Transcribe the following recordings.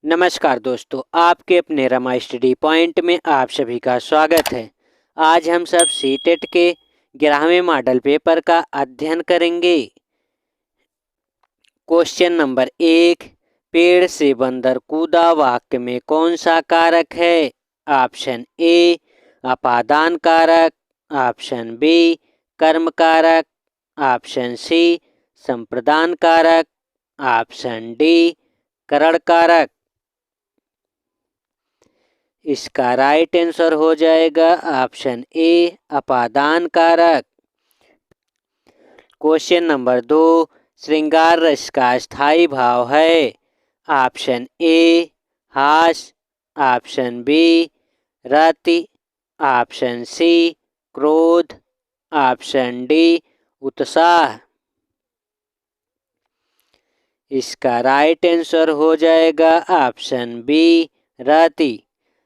नमस्कार दोस्तों, आपके अपने रमा स्टडी पॉइंट में आप सभी का स्वागत है। आज हम सब सीटेट के 11वें मॉडल पेपर का अध्ययन करेंगे। क्वेश्चन नंबर 1, पेड़ से बंदर कूदा वाक्य में कौन सा कारक है? ऑप्शन ए अपादान कारक, ऑप्शन बी कर्म कारक, ऑप्शन सी संप्रदान कारक, ऑप्शन डी करण कारक। इसका राइट आंसर हो जाएगा ऑप्शन ए अपादान कारक। क्वेश्चन नंबर 2, श्रृंगार रस का स्थायी भाव है? ऑप्शन ए हास, ऑप्शन बी रति, ऑप्शन सी क्रोध, ऑप्शन डी उत्साह। इसका राइट आंसर हो जाएगा ऑप्शन बी रति।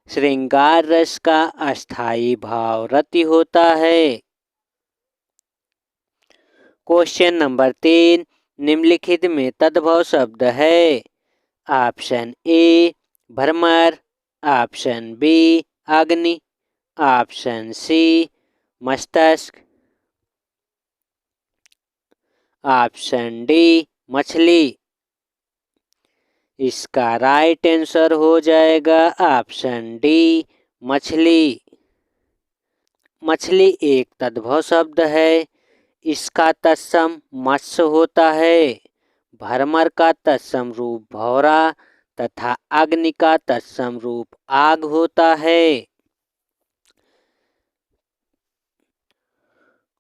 श्रृंगार रस का अस्थायी भाव रति होता है। क्वेश्चन नंबर 3, निम्नलिखित में तद्भव शब्द है? ऑप्शन ए भ्रमर, ऑप्शन बी अग्नि, ऑप्शन सी मस्तिष्क, ऑप्शन डी मछली। इसका राइट आंसर हो जाएगा ऑप्शन डी मछली। मछली एक तद्भव शब्द है। इसका तत्सम मत्स्य होता है। भ्रमर का तत्सम रूप भौरा तथा अग्नि का तत्सम रूप आग होता है।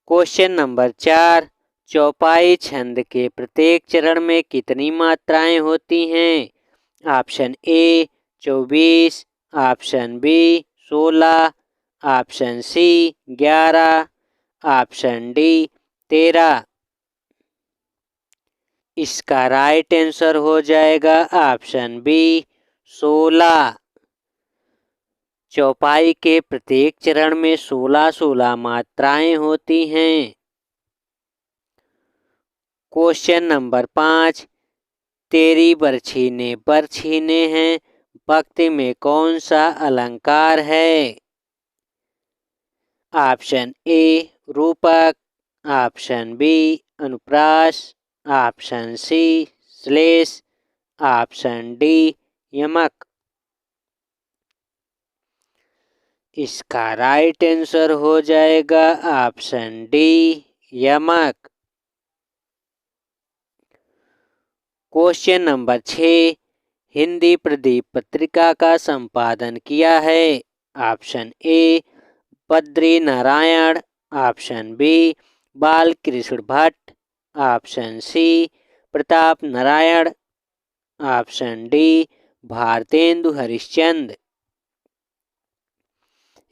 क्वेश्चन नंबर 4, चौपाई छंद के प्रत्येक चरण में कितनी मात्राएं होती हैं? Option A 24, option B 16, option C 11, option D 13। इसका राइट आंसर हो जाएगा ऑप्शन बी 16। चौपाई के प्रत्येक चरण में 16 मात्राएं होती हैं। क्वेश्चन नंबर 5, तेरी बरछी ने बर छीने हैं पंक्ति में कौन सा अलंकार है? ऑप्शन ए रूपक, ऑप्शन बी अनुप्रास, ऑप्शन सी श्लेष, ऑप्शन डी यमक। इसका राइट आंसर हो जाएगा ऑप्शन डी यमक। क्वेश्चन नंबर 6, हिंदी प्रदीप पत्रिका का संपादन किया है? Option A Badri Narayan, option B Balkrishna Bhatt, option C Pratap Narayan, option D Bharatendu Harishchandra.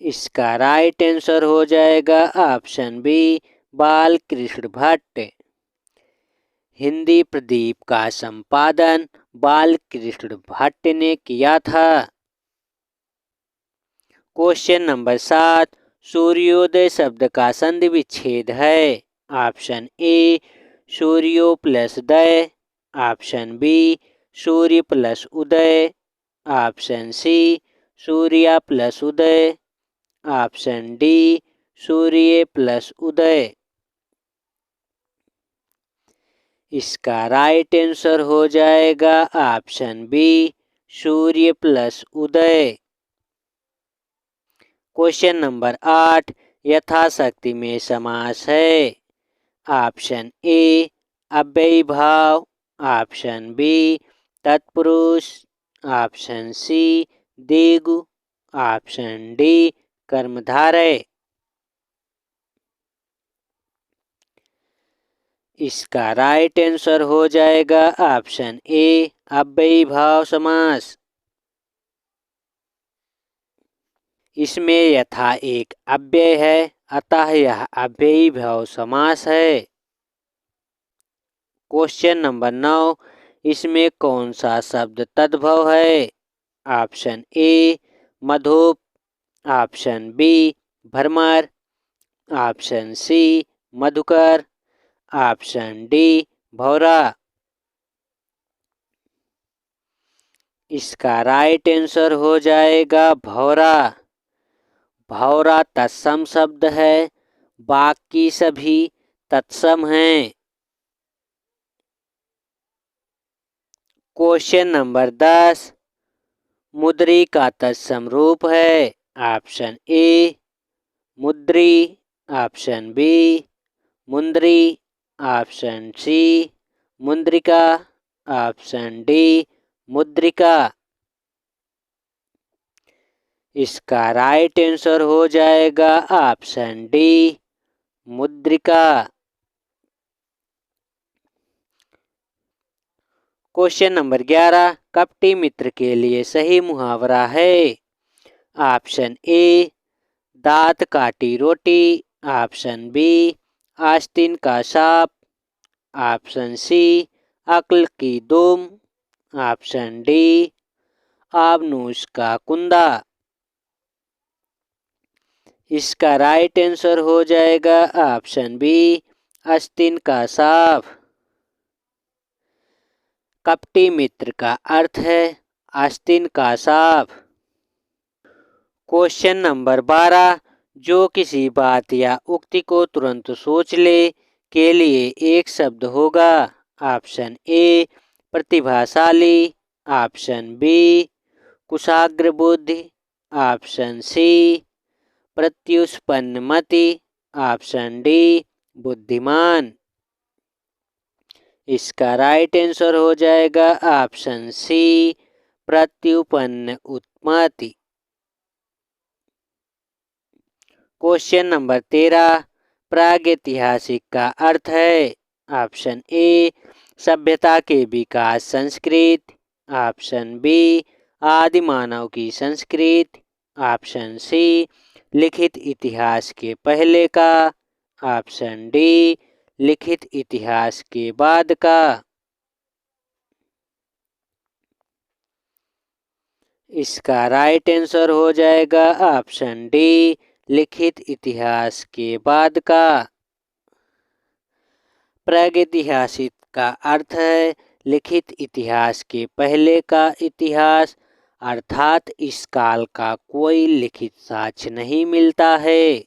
इसका राइट आंसर हो जाएगा ऑप्शन बी बालकृष्ण भट्ट। हिंदी प्रदीप का संपादन बालकृष्ण भट्ट ने किया था। क्वेश्चन नंबर 7, सूर्योदय शब्द का संधि विच्छेद है? ऑप्शन ए सूर्यो प्लस दय, ऑप्शन बी सूर्य प्लस उदय, ऑप्शन सी सूर्या प्लस उदय, ऑप्शन डी सूर्य प्लस उदय। इसका राइट आंसर हो जाएगा ऑप्शन बी सूर्य प्लस उदय। क्वेश्चन नंबर 8, यथाशक्ति में समास है? ऑप्शन ए अव्ययी भाव, ऑप्शन बी तत्पुरुष, ऑप्शन सी देगु, ऑप्शन डी कर्मधारय। इसका राइट आंसर हो जाएगा ऑप्शन ए अव्ययी भाव समास। इसमें यथा एक अव्यय है, अतः यह अव्ययी भाव समास है। क्वेश्चन नंबर 9, इसमें कौन सा शब्द तद्भव है? ऑप्शन ए मधुप, ऑप्शन बी भ्रमर, ऑप्शन सी मधुकर, ऑप्शन डी भौरा। इसका राइट आंसर हो जाएगा भौरा। भौरा तत्सम शब्द है, बाकी सभी तत्सम हैं। क्वेश्चन नंबर 10, मुद्री का तत्सम रूप है। ऑप्शन ए मुद्री, ऑप्शन बी मुंद्री, ऑप्शन सी मुद्रिका, ऑप्शन डी मुद्रिका। इसका राइट आंसर हो जाएगा ऑप्शन डी मुद्रिका। क्वेश्चन नंबर 11, कपटी मित्र के लिए सही मुहावरा है। ऑप्शन ए दांत काटी रोटी, ऑप्शन बी आस्तीन का सांप, ऑप्शन सी अक्ल की दुम, ऑप्शन डी आबनूस का कुंदा। इसका राइट आंसर हो जाएगा ऑप्शन बी आस्तीन का सांप। कपटी मित्र का अर्थ है आस्तीन का सांप। क्वेश्चन नंबर 12, जो किसी बात या उक्ति को तुरंत सोच ले के लिए एक शब्द होगा। ऑप्शन ए प्रतिभाशाली, ऑप्शन बी कुशाग्र बुद्धि, ऑप्शन सी प्रत्युष्पन्नमति, ऑप्शन डी बुद्धिमान। इसका राइट आंसर हो जाएगा ऑप्शन सी प्रत्युपन्न उत्मति। क्वेश्चन नंबर 13, प्रागैतिहासिक का अर्थ है। ऑप्शन ए सभ्यता के विकास संस्कृत, ऑप्शन बी आदि मानव की संस्कृत, ऑप्शन सी लिखित इतिहास के पहले का, ऑप्शन डी लिखित इतिहास के बाद का। इसका राइट आंसर हो जाएगा ऑप्शन डी लिखित इतिहास के बाद का। प्रागैतिहासिक का अर्थ है लिखित इतिहास के पहले का इतिहास, अर्थात इस काल का कोई लिखित साक्ष्य नहीं मिलता है।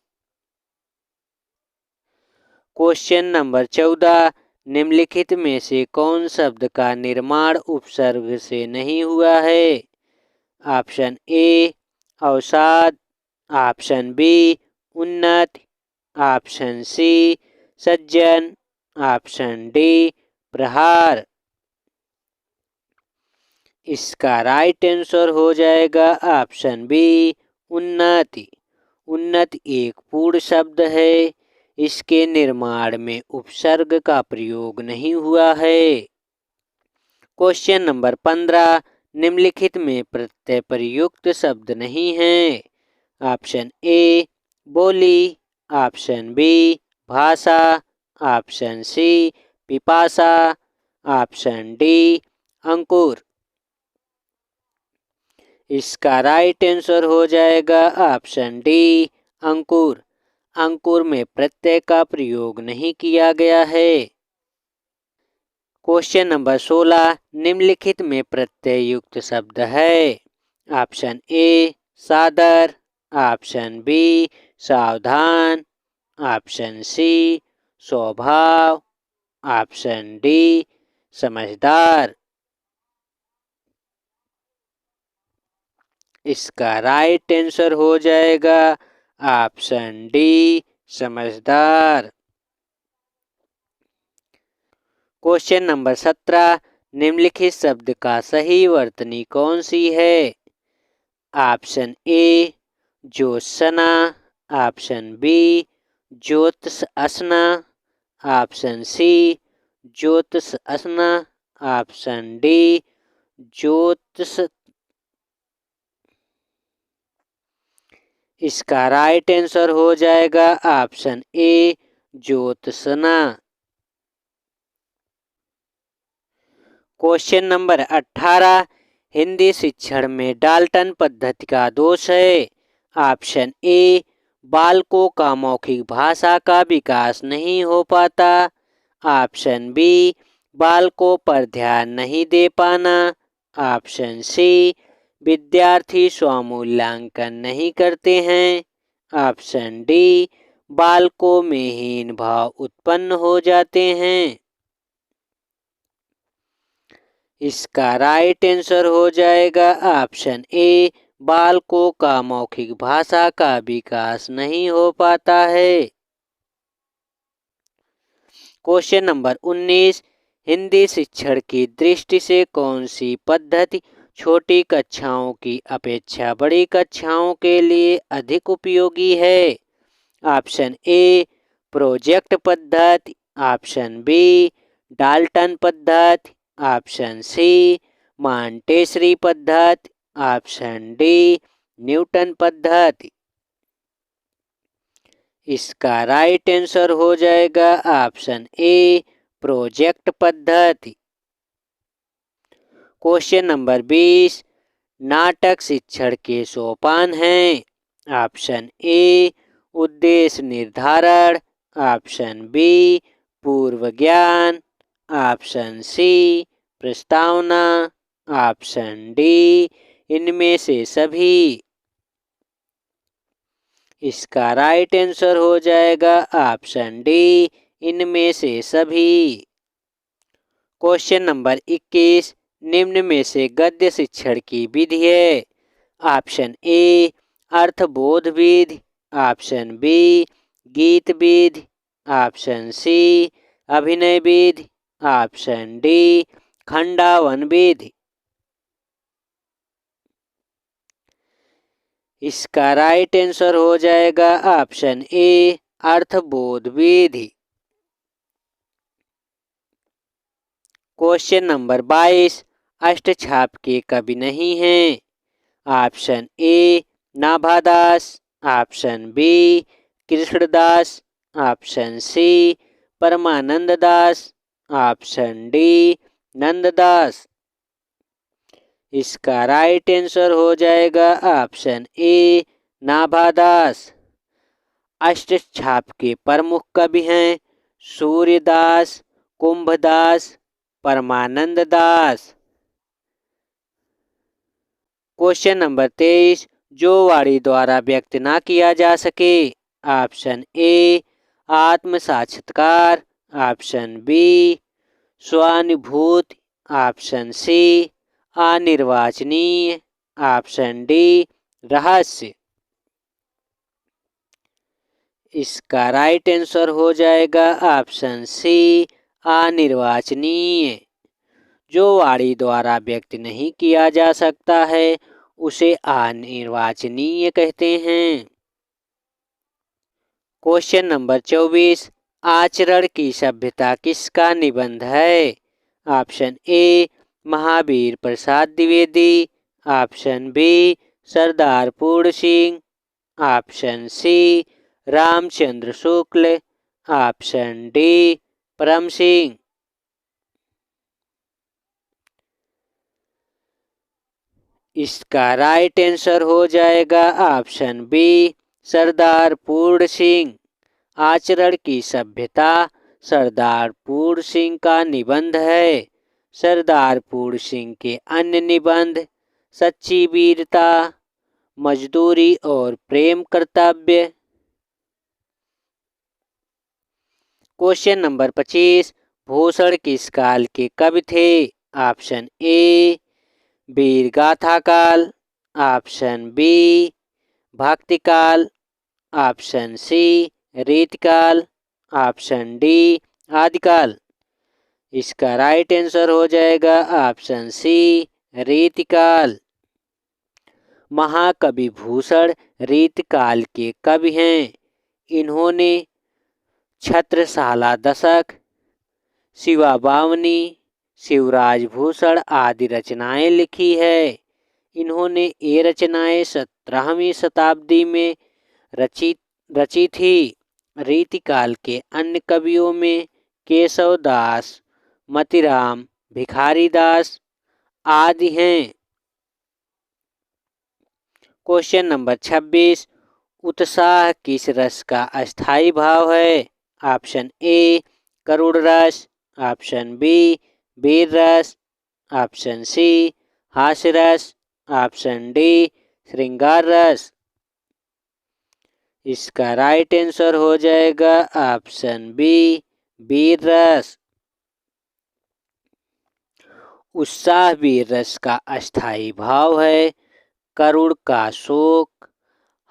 क्वेश्चन नंबर 14, निम्नलिखित में से कौन शब्द का निर्माण उपसर्ग से नहीं हुआ है। ऑप्शन ए अवसाद, ऑप्शन बी उन्नत, ऑप्शन सी सज्जन, ऑप्शन डी प्रहार। इसका राइट आंसर हो जाएगा ऑप्शन बी उन्नति। उन्नत एक पूर्ण शब्द है, इसके निर्माण में उपसर्ग का प्रयोग नहीं हुआ है। क्वेश्चन नंबर 15, निम्नलिखित में प्रत्यय प्रयुक्त शब्द नहीं है। ऑप्शन ए बोली, ऑप्शन बी भाषा, ऑप्शन सी पिपासा, ऑप्शन डी अंकुर। इसका राइट आंसर हो जाएगा ऑप्शन डी अंकुर। अंकुर में प्रत्यय का प्रयोग नहीं किया गया है। क्वेश्चन नंबर 16, निम्नलिखित में प्रत्यय युक्त शब्द है। ऑप्शन ए सादर, ऑप्शन बी सावधान, ऑप्शन सी स्वभाव, ऑप्शन डी समझदार। इसका राइट आंसर हो जाएगा ऑप्शन डी समझदार। क्वेश्चन नंबर 17, निम्नलिखित शब्द का सही वर्तनी कौन सी है। ऑप्शन ए ज्योत्सना, ऑप्शन बी ज्योतिष असना, ऑप्शन सी ज्योतिष असना, ऑप्शन डी ज्योतिष। इसका राइट आंसर हो जाएगा option A Jyotsna. Question number 18, Hindi शिक्षण में डाल्टन पद्धति का दोष है। ऑप्शन ए बालकों का मौखिक भाषा का विकास नहीं हो पाता, ऑप्शन बी बालकों पर ध्यान नहीं दे पाना, ऑप्शन सी विद्यार्थी स्वमूल्यांकन नहीं करते हैं, ऑप्शन डी बालकों में हीन भाव उत्पन्न हो जाते हैं। इसका राइट आंसर हो जाएगा ऑप्शन ए बालकों का मौखिक भाषा का विकास नहीं हो पाता है। क्वेश्चन नंबर 19, हिंदी शिक्षण की दृष्टि से कौन सी पद्धति छोटी कक्षाओं की अपेक्षा बड़ी कक्षाओं के लिए अधिक उपयोगी है? ऑप्शन ए प्रोजेक्ट पद्धति, ऑप्शन बी डाल्टन पद्धति, ऑप्शन सी मॉन्टेसरी पद्धति, ऑप्शन डी न्यूटन पद्धति। इसका राइट आंसर हो जाएगा ऑप्शन ए प्रोजेक्ट पद्धति। क्वेश्चन नंबर 20, नाटक शिक्षण के सोपान हैं। ऑप्शन ए उद्देश्य निर्धारण, ऑप्शन बी पूर्व ज्ञान, ऑप्शन सी प्रस्तावना, ऑप्शन डी इनमें से सभी। इसका राइट आंसर हो जाएगा ऑप्शन डी इनमें से सभी। क्वेश्चन नंबर 21, निम्न में से गद्य शिक्षण की विधि है। ऑप्शन ए अर्थबोध विधि, ऑप्शन बी गीत विधि, ऑप्शन सी अभिनय विधि, ऑप्शन डी खंडावन विधि। इसका राइट आंसर हो जाएगा ऑप्शन ए अर्थबोध विधि। क्वेश्चन नंबर 22, अष्टछाप के कवि नहीं हैं। Option A Nabhadas, option B Krishnadas, option C Parmanand Das, option D Nanddas. इसका राइट आंसर हो जाएगा ऑप्शन ए नाभादास। अष्टछाप के प्रमुख कवि हैं सूर्यदास, कुंभदास, परमानंद दास। क्वेश्चन नंबर 23, जो वाणी द्वारा व्यक्त ना किया जा सके। ऑप्शन ए आत्म साक्षात्कार, ऑप्शन बी स्वानुभूति, ऑप्शन सी अनिर्वाचनीय, ऑप्शन डी रहस्य। इसका राइट आंसर हो जाएगा ऑप्शन सी अनिर्वाचनीय। जो वाणी द्वारा व्यक्त नहीं किया जा सकता है उसे अनिर्वाचनीय कहते हैं। क्वेश्चन नंबर 24, आचरण की सभ्यता किसका निबंध है? Option A Mahavir Prasad Dwivedi, option B Sardar Puran Singh, option C Ramchandra Shukla, option D Param Singh. इसका राइट आंसर हो जाएगा ऑप्शन बी सरदार पूर्ण सिंह। आचरण की सभ्यता सरदार पूर्ण सिंह का निबंध है। सरदार पूर्ण सिंह के अन्य निबंध सच्ची वीरता, मजदूरी और प्रेम कर्तव्य। क्वेश्चन नंबर 25, भूषण किस काल के कवि थे? ऑप्शन ए वीर गाथा काल, ऑप्शन बी भक्ति काल, ऑप्शन सी रीतकाल, ऑप्शन डी आदिकाल। इसका राइट आंसर हो जाएगा ऑप्शन सी रीतकाल। महाकवि भूषण रीतकाल के कवि हैं। इन्होंने छत्रसाला दशक, शिवा बावनी, शिवराज भूषण आदि रचनाएं लिखी है। इन्होंने ये रचनाएं 17वीं शताब्दी में रची थी। रीतिकाल के अन्य कवियों में केशव दास, मतिराम, भिखारी दास आदि हैं। क्वेश्चन नंबर 26, उत्साह किस रस का अस्थाई भाव है? ऑप्शन ए करुण रस, ऑप्शन बी वीर रस, ऑप्शन सी हास्य रस, ऑप्शन डी श्रृंगार रस। इसका राइट आंसर हो जाएगा ऑप्शन बी वीर रस। उत्साह वीर रस का अस्थाई भाव है, करुण का शोक,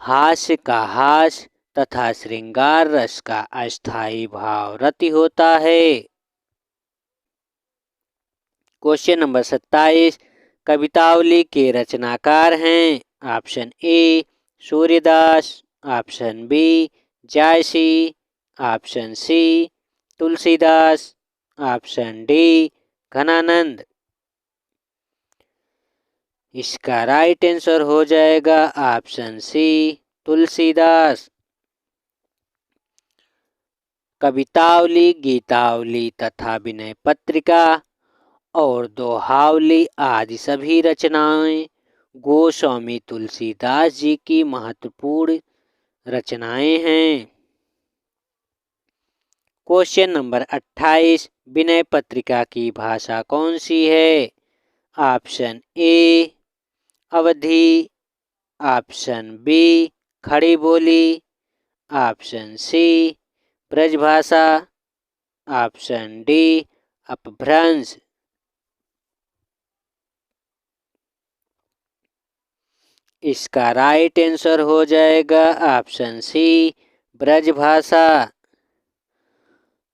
हास्य का हास तथा श्रृंगार रस का अस्थाई भाव रति होता है। क्वेश्चन नंबर 27, कवितावली के रचनाकार हैं। Option A Suryadas, option B Jayasi, option C Tulsidas, option D Ghananand. इसका राइट आंसर हो जाएगा ऑप्शन सी तुलसीदास। कवितावली, गीतावली तथा विनय पत्रिका और दोहावली आदि सभी रचनाएं गोस्वामी तुलसीदास जी की महत्वपूर्ण रचनाएं हैं। क्वेश्चन नंबर 28, विनय पत्रिका की भाषा कौन सी है? Option A Awadhi, option B Khadi Boli, option C Brajbhasha, option D Apabhramsha. इसका राइट आंसर हो जाएगा ऑप्शन सी ब्रजभाषा।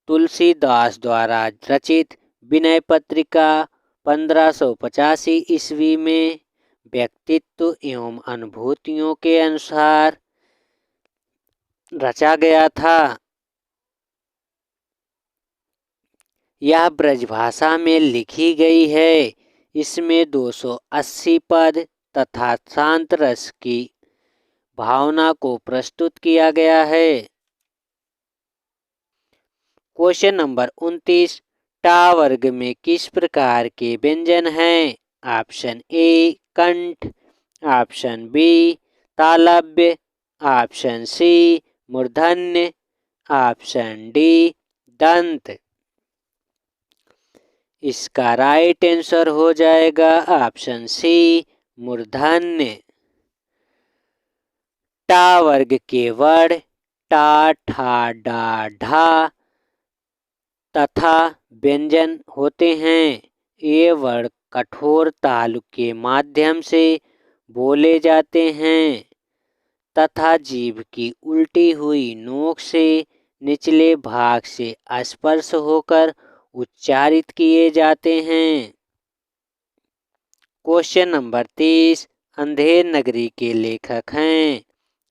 तुलसीदास द्वारा रचित विनय पत्रिका 1585 ईस्वी में व्यक्तित्व एवं अनुभूतियों के अनुसार रचा गया था। यह ब्रजभाषा में लिखी गई है। इसमें 280 पद तथा शांत रस की भावना को प्रस्तुत किया गया है। क्वेश्चन नंबर 29, टा वर्ग में किस प्रकार के व्यंजन हैं? ऑप्शन ए कंठ, ऑप्शन बी तालव्य, ऑप्शन सी मूर्धन्य, ऑप्शन डी दंत। इसका राइट आंसर हो जाएगा ऑप्शन सी मूर्धन्य। टा वर्ग के वर्ण टा, ठा, डा, ढा तथा व्यंजन होते हैं। ये वर्ण कठोर तालु के माध्यम से बोले जाते हैं तथा जीभ की उल्टी हुई नोक से निचले भाग से स्पर्श होकर उच्चारित किए जाते हैं। क्वेश्चन नंबर 30, अंधेर नगरी के लेखक हैं।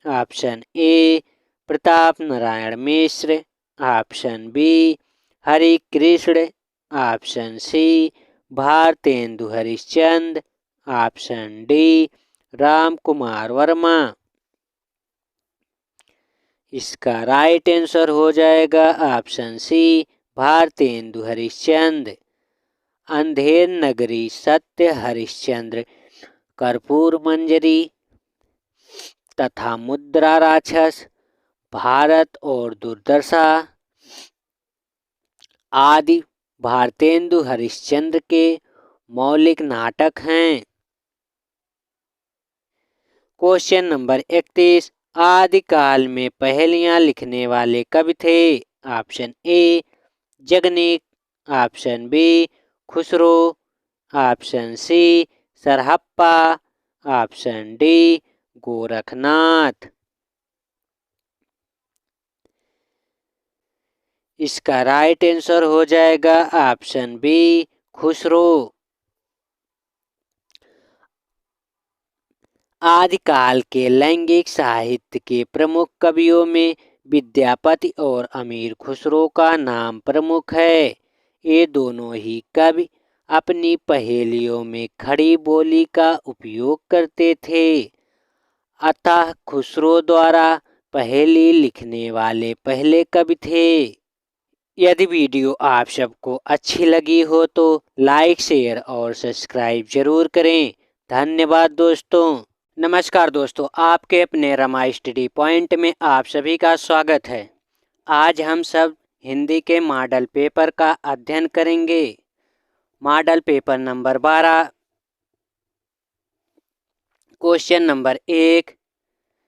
Option A Pratap Narayan Mishra, option B Hari Krishna, option C Bharatendu Harishchandra, option D Ram Kumar Verma. इसका राइट आंसर हो जाएगा ऑप्शन सी भारतेंदु हरिश्चंद्र। अंधेर नगरी, सत्य हरिश्चंद्र, कर्पूर मंजरी तथा मुद्रा राक्षस, भारत और दुर्दशा आदि भारतेंदु हरिश्चंद्र के मौलिक नाटक हैं। क्वेश्चन नंबर 31, आदिकाल में पहेलियां लिखने वाले कवि थे। Option A Jagnik, option B Khusro, option C Sarahpa, option D Gorakhnath. इसका राइट आंसर हो जाएगा ऑप्शन बी खुसरो। आदिकाल के लैंगिक साहित्य के प्रमुख कवियों में विद्यापति और अमीर खुसरो का नाम प्रमुख है। ये दोनों ही कवि अपनी पहेलियों में खड़ी बोली का उपयोग करते थे। अतः खुसरो द्वारा पहेली लिखने वाले पहले कवि थे। यदि वीडियो आप सबको अच्छी लगी हो तो लाइक, शेयर और सब्सक्राइब जरूर करें। धन्यवाद दोस्तों। नमस्कार दोस्तों, आपके अपने रमा स्टडी पॉइंट में आप सभी का स्वागत है। आज हम सब हिंदी के मॉडल पेपर का अध्ययन करेंगे। Model paper number 12 question number 1,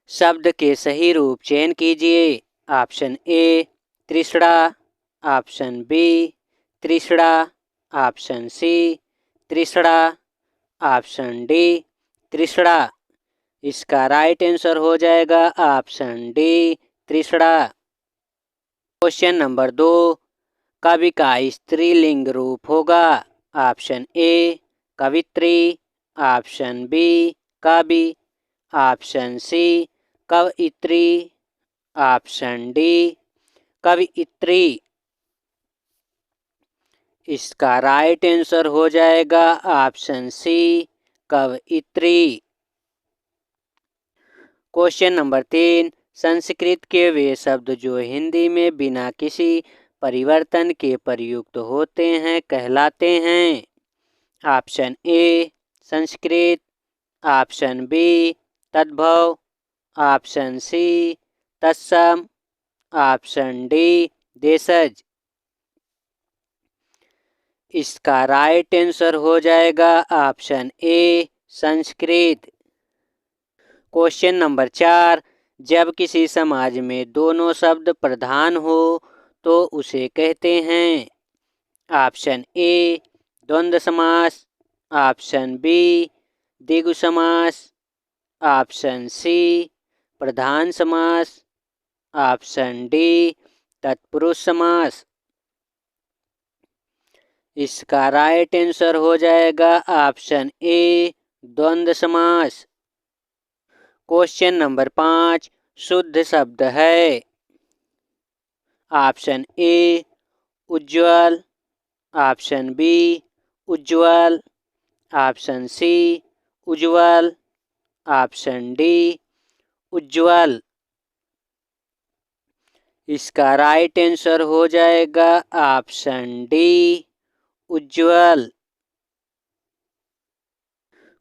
शब्द के सही रूप चयन कीजिए। ऑप्शन ए त्रिसड़ा, ऑप्शन बी त्रिसड़ा, ऑप्शन सी त्रिसड़ा, ऑप्शन डी त्रिसड़ा। इसका राइट आंसर हो जाएगा ऑप्शन डी त्रिसड़ा। क्वेश्चन नंबर 2, कवि का स्त्रीलिंग रूप होगा। ऑप्शन ए कवित्री, ऑप्शन बी कवि, ऑप्शन सी कवयित्री, ऑप्शन डी कवयित्री। इसका राइट आंसर हो जाएगा ऑप्शन सी कवयित्री। क्वेश्चन नंबर 3, संस्कृत के वे शब्द जो हिंदी में बिना किसी परिवर्तन के प्रयुक्त होते हैं कहलाते हैं। Option A Sanskrit, option B तद्भव, ऑप्शन सी तत्सम, ऑप्शन डी देशज। इसका राइट आंसर हो जाएगा option A Sanskrit. Question number 4, जब किसी समाज में दोनों शब्द प्रधान हो तो उसे कहते हैं। ऑप्शन ए द्वंद्व समास, ऑप्शन बी द्विगु समास, ऑप्शन सी प्रधान समास, ऑप्शन डी तत्पुरुष समास। इसका राइट आंसर हो जाएगा ऑप्शन ए द्वंद्व समास। क्वेश्चन नंबर 5, शुद्ध शब्द है। ऑप्शन ए उज्ज्वल, ऑप्शन बी उज्ज्वल, ऑप्शन सी उज्ज्वल, ऑप्शन डी उज्ज्वल। इसका राइट आंसर हो जाएगा ऑप्शन डी उज्ज्वल।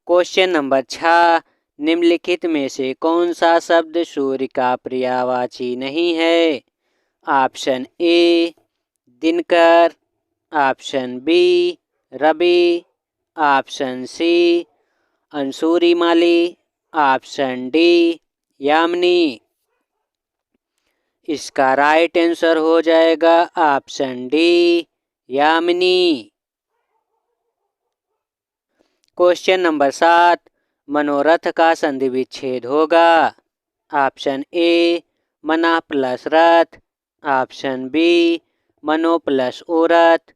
क्वेश्चन नंबर 6, निम्नलिखित में से कौन सा शब्द सूर्य का पर्यायवाची नहीं है। ऑप्शन ए दिनकर, ऑप्शन बी रवि, ऑप्शन सी अंशुरिमाली, ऑप्शन डी यामिनी। इसका राइट आंसर हो जाएगा ऑप्शन डी यामिनी। क्वेश्चन नंबर 7, मनोरथ का संधि विच्छेद होगा। ऑप्शन ए मना प्लस रथ, ऑप्शन बी मनो प्लस ओरथ,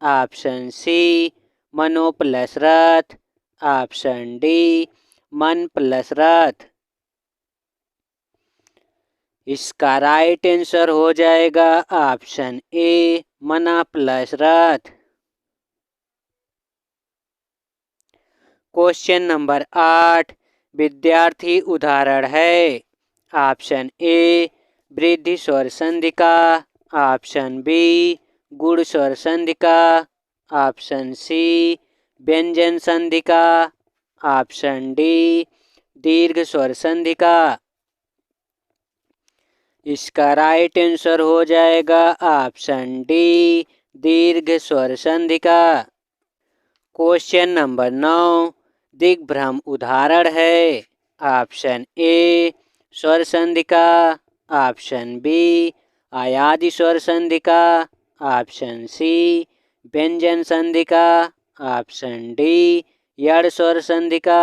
ऑप्शन सी मनो प्लस रथ, ऑप्शन डी मन प्लस रथ। इसका राइट आंसर हो जाएगा ऑप्शन ए मना प्लस रथ। क्वेश्चन नंबर 8, विद्यार्थी उदाहरण है। ऑप्शन ए वृद्धि स्वर संधिका, ऑप्शन बी गुण स्वर संधिका, ऑप्शन सी व्यंजन संधिका, ऑप्शन डी दीर्घ स्वर संधिका। इसका राइट आंसर हो जाएगा ऑप्शन डी दीर्घ स्वर संधिका। क्वेश्चन नंबर 9, दिग्भ्रम उदाहरण है। ऑप्शन ए स्वर संधिका, ऑप्शन बी आयादी स्वर संधिका, ऑप्शन सी व्यंजन संधिका, ऑप्शन डी यड़ स्वर संधिका।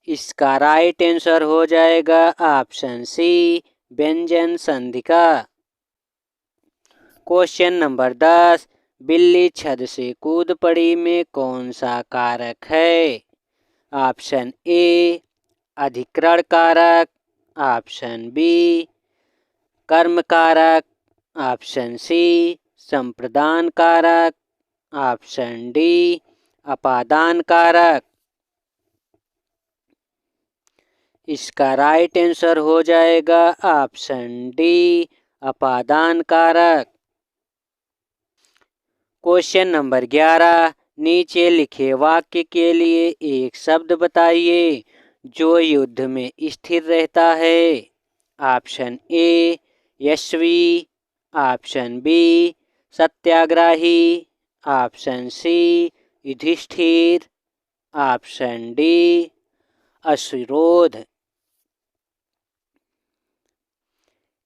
इसका राइट आंसर हो जाएगा ऑप्शन सी व्यंजन संधिका। क्वेश्चन नंबर 10, बिल्ली छत से कूद पड़ी में कौन सा कारक है। ऑप्शन ए अधिकरण कारक, ऑप्शन बी कर्म कारक, ऑप्शन सी संप्रदान कारक, ऑप्शन डी अपादान कारक। इसका राइट आंसर हो जाएगा ऑप्शन डी अपादान कारक। क्वेश्चन नंबर 11, नीचे लिखे वाक्य के लिए एक शब्द बताइए जो युद्ध में स्थिर रहता है। ऑप्शन ए यशस्वी, ऑप्शन बी सत्याग्रही, option C Yudhishthir, option D अश्वरोध।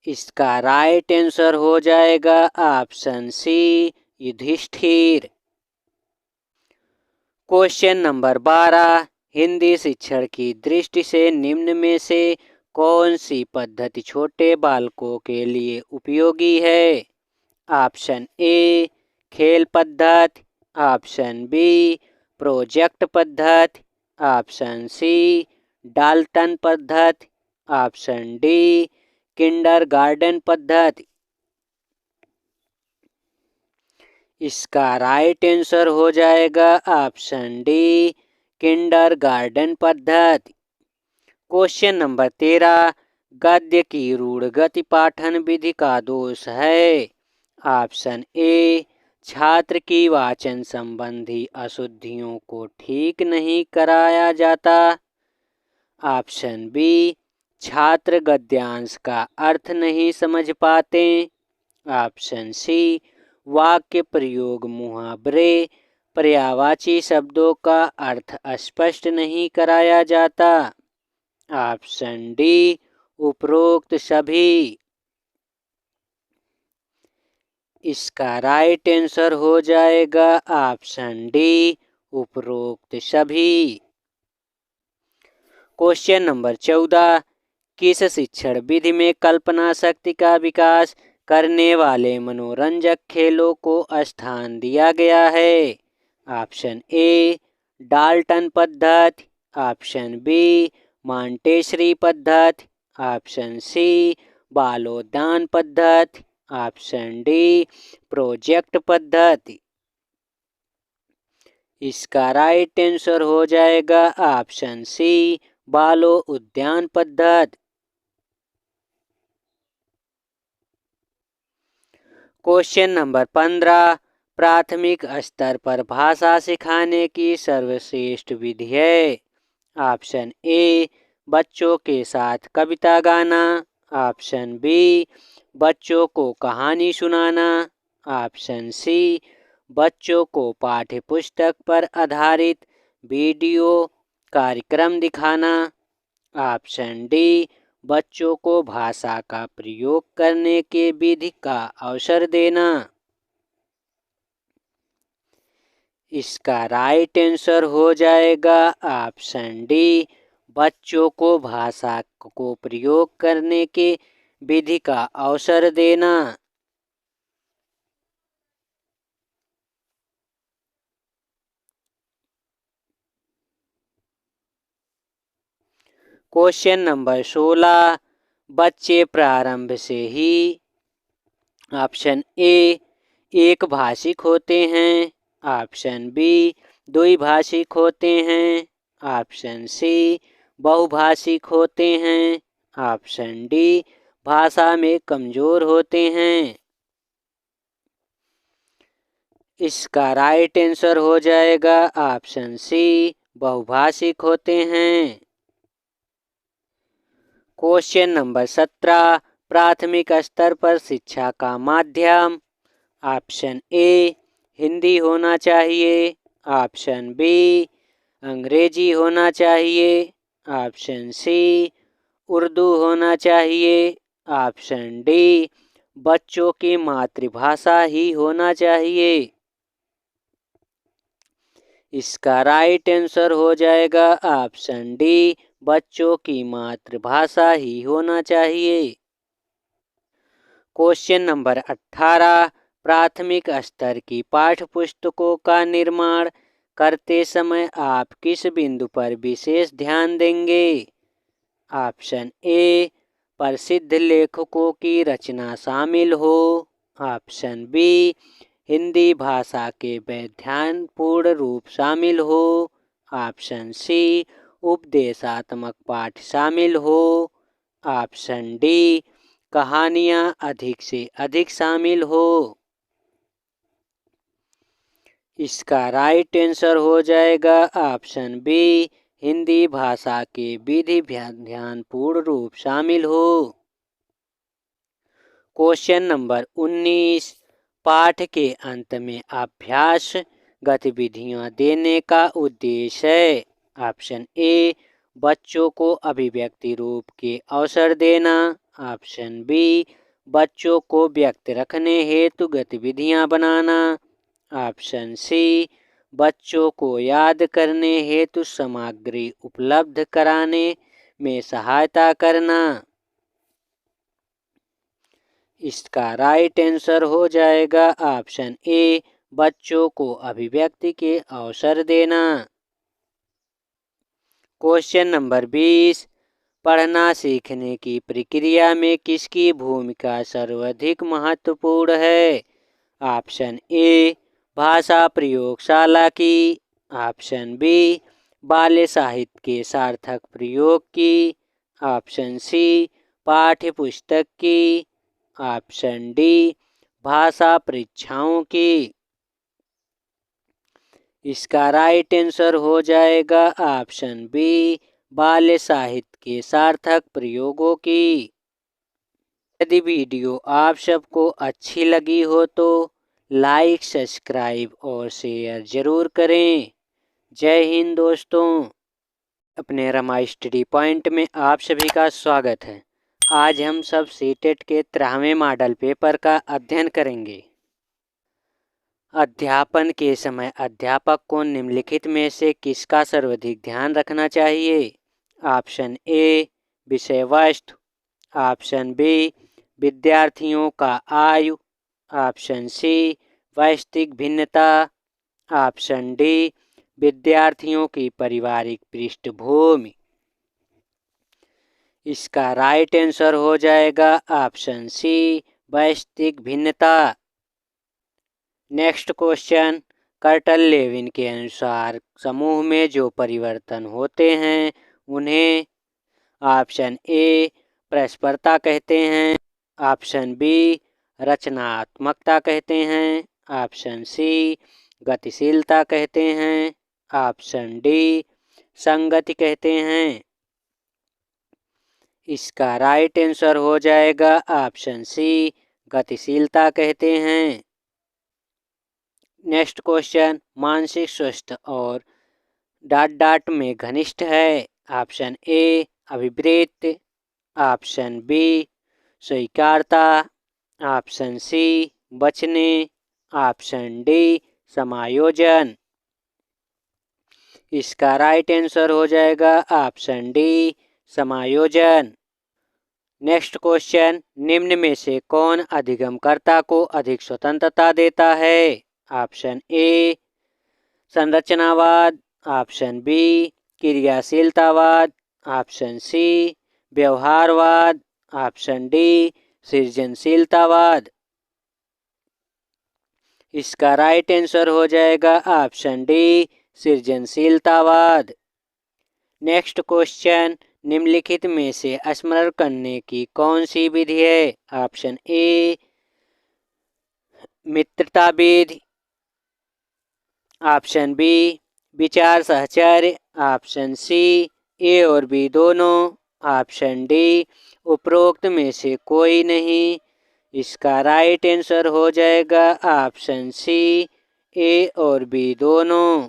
इसका राइट आंसर हो जाएगा option C Yudhishthir. Question number 12, Hindi शिक्षण की दृष्टि से निम्न में से कौन सी पद्धति छोटे बालकों के लिए उपयोगी है? ऑप्शन ए खेल पद्धति, ऑप्शन बी प्रोजेक्ट पद्धति, ऑप्शन सी डाल्टन पद्धति, ऑप्शन डी किंडरगार्टन पद्धति। इसका राइट आंसर हो जाएगा ऑप्शन डी किंडरगार्टन पद्धति। क्वेश्चन नंबर 13, गद्य की रूढ़ गति पाठन विधि का दोष है? ऑप्शन ए छात्र की वाचन संबंधी अशुद्धियों को ठीक नहीं कराया जाता, ऑप्शन बी छात्र गद्यांश का अर्थ नहीं समझ पाते, ऑप्शन सी वाक्य प्रयोग मुहावरे पर्यायवाची शब्दों का अर्थ स्पष्ट नहीं कराया जाता, ऑप्शन डी उपरोक्त सभी। इसका राइट आंसर हो जाएगा ऑप्शन डी उपरोक्त सभी। क्वेश्चन नंबर 14, किस शिक्षण विधि में कल्पना शक्ति का विकास करने वाले मनोरंजक खेलों को स्थान दिया गया है? ऑप्शन ए डाल्टन पद्धति, ऑप्शन बी मॉन्टेसरी पद्धति, ऑप्शन सी बालोद्यान पद्धति, ऑप्शन डी प्रोजेक्ट पद्धति। इसका राइट आंसर हो जाएगा ऑप्शन सी बालो उद्यान पद्धति। क्वेश्चन नंबर 15, प्राथमिक स्तर पर भाषा सिखाने की सर्वश्रेष्ठ विधि है? ऑप्शन ए बच्चों के साथ कविता गाना, ऑप्शन बी बच्चों को कहानी सुनाना, ऑप्शन सी बच्चों को पाठ्य पुस्तक पर आधारित वीडियो कार्यक्रम दिखाना, ऑप्शन डी बच्चों को भाषा का प्रयोग करने के विधि का अवसर देना। इसका राइट आंसर हो जाएगा ऑप्शन डी बच्चों को भाषा को प्रयोग करने के विधि का अवसर देना। क्वेश्चन नंबर 16, बच्चे प्रारंभ से ही ऑप्शन ए एक भाषिक होते हैं, ऑप्शन बी द्विभाषिक होते हैं, ऑप्शन सी बहुभाषिक होते हैं, ऑप्शन डी भाषा में कमजोर होते हैं। इसका राइट आंसर हो जाएगा ऑप्शन सी बहुभाषिक होते हैं। क्वेश्चन नंबर 17, प्राथमिक स्तर पर शिक्षा का माध्यम? ऑप्शन ए हिंदी होना चाहिए, ऑप्शन बी अंग्रेजी होना चाहिए, ऑप्शन सी उर्दू होना चाहिए, ऑप्शन डी बच्चों की मातृभाषा ही होना चाहिए। इसका राइट आंसर हो जाएगा ऑप्शन डी बच्चों की मातृभाषा ही होना चाहिए। क्वेश्चन नंबर 18, प्राथमिक स्तर की पाठ्यपुस्तकों का निर्माण करते समय आप किस बिंदु पर विशेष ध्यान देंगे? ऑप्शन ए प्रसिद्ध लेखकों की रचना शामिल हो, ऑप्शन बी हिंदी भाषा के वैधान्यपूर्ण रूप शामिल हो, ऑप्शन सी उपदेशात्मक पाठ शामिल हो, ऑप्शन डी कहानियाँ अधिक से अधिक शामिल हो। इसका राइट आंसर हो जाएगा ऑप्शन बी हिंदी भाषा के विधि ध्यानपूर्ण रूप शामिल हो। क्वेश्चन नंबर 19, पाठ के अंत में अभ्यास गतिविधियां देने का उद्देश्य है। ऑप्शन ए बच्चों को अभिव्यक्ति रूप के अवसर देना। ऑप्शन बी बच्चों को व्यक्त रखने हेतु गतिविधियां बनाना। ऑप्शन सी बच्चों को याद करने हेतु सामग्री उपलब्ध कराने में सहायता करना। इसका राइट आंसर हो जाएगा ऑप्शन ए बच्चों को अभिव्यक्ति के अवसर देना। क्वेश्चन नंबर 20, पढ़ना सीखने की प्रक्रिया में किसकी भूमिका सर्वाधिक महत्वपूर्ण है। ऑप्शन ए भाषा प्रयोगशाला की। ऑप्शन बी बाल्य साहित्य के सार्थक प्रयोग की। ऑप्शन सी पाठ्य पुस्तक की। ऑप्शन डी भाषा परीक्षाओं की। इसका राइट आंसर हो जाएगा ऑप्शन बी बाल्य साहित्य के सार्थक प्रयोगों की। यदि वीडियो आप सबको अच्छी लगी हो तो लाइक, सब्सक्राइब और शेयर जरूर करें। जय हिंद दोस्तों। अपने रमा स्टडी पॉइंट में आप सभी का स्वागत है। आज हम सब सीटेट के 13वें मॉडल पेपर का अध्ययन करेंगे। अध्यापन के समय अध्यापक को निम्नलिखित में से किसका सर्वाधिक ध्यान रखना चाहिए। ऑप्शन ए विषय वस्तु। ऑप्शन बी विद्यार्थियों का आयु। ऑप्शन सी वैयक्तिक भिन्नता। ऑप्शन डी विद्यार्थियों की पारिवारिक पृष्ठभूमि। इसका राइट आंसर हो जाएगा ऑप्शन सी वैयक्तिक भिन्नता। नेक्स्ट क्वेश्चन, कर्टल लेविन के अनुसार समूह में जो परिवर्तन होते हैं उन्हें ऑप्शन ए परस्परता कहते हैं। ऑप्शन बी रचनात्मकता कहते हैं। ऑप्शन सी गतिशीलता कहते हैं। ऑप्शन डी संगति कहते हैं। इसका राइट आंसर हो जाएगा ऑप्शन सी गतिशीलता कहते हैं। नेक्स्ट क्वेश्चन, मानसिक स्वास्थ्य और डाट में घनिष्ठ है। ऑप्शन ए अभिप्रेत। ऑप्शन बी स्वीकारता। ऑप्शन सी बचने। ऑप्शन डी समायोजन। इसका राइट आंसर हो जाएगा ऑप्शन डी समायोजन। नेक्स्ट क्वेश्चन, निम्न में से कौन अधिगमकर्ता को अधिक स्वतंत्रता देता है। ऑप्शन ए संरचनावाद। ऑप्शन बी क्रियाशीलतावाद। ऑप्शन सी व्यवहारवाद। ऑप्शन डी सृजनशीलतावाद। इसका राइट आंसर हो जाएगा ऑप्शन डी सृजनशीलतावाद। नेक्स्ट क्वेश्चन, निम्नलिखित में से स्मरण करने की कौन सी विधि है। ऑप्शन ए मित्रता विधि। ऑप्शन बी विचार सहचर्य। ऑप्शन सी ए और बी दोनों। ऑप्शन डी उपरोक्त में से कोई नहीं। इसका राइट आंसर हो जाएगा ऑप्शन सी ए और बी दोनों।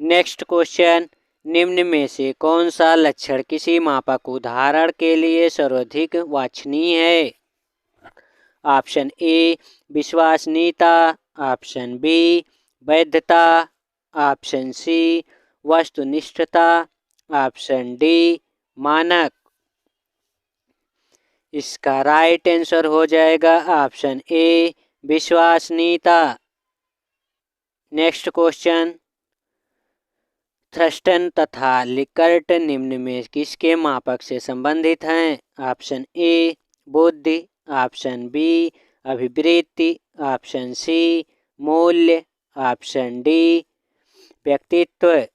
नेक्स्ट क्वेश्चन, निम्न में से कौन सा लक्षण किसी मापक उदाहरण के लिए सर्वाधिक वांछनीय है। ऑप्शन ए विश्वसनीयता। ऑप्शन बी वैधता। ऑप्शन सी वस्तुनिष्ठता। ऑप्शन डी मानक। इसका राइट आंसर हो जाएगा ऑप्शन ए विश्वसनीयता। नेक्स्ट क्वेश्चन, थ्रस्टन तथा लिकर्ट निम्न में किसके मापक से संबंधित हैं। ऑप्शन ए बुद्धि। ऑप्शन बी अभिवृत्ति। ऑप्शन सी मूल्य। ऑप्शन डी व्यक्तित्व।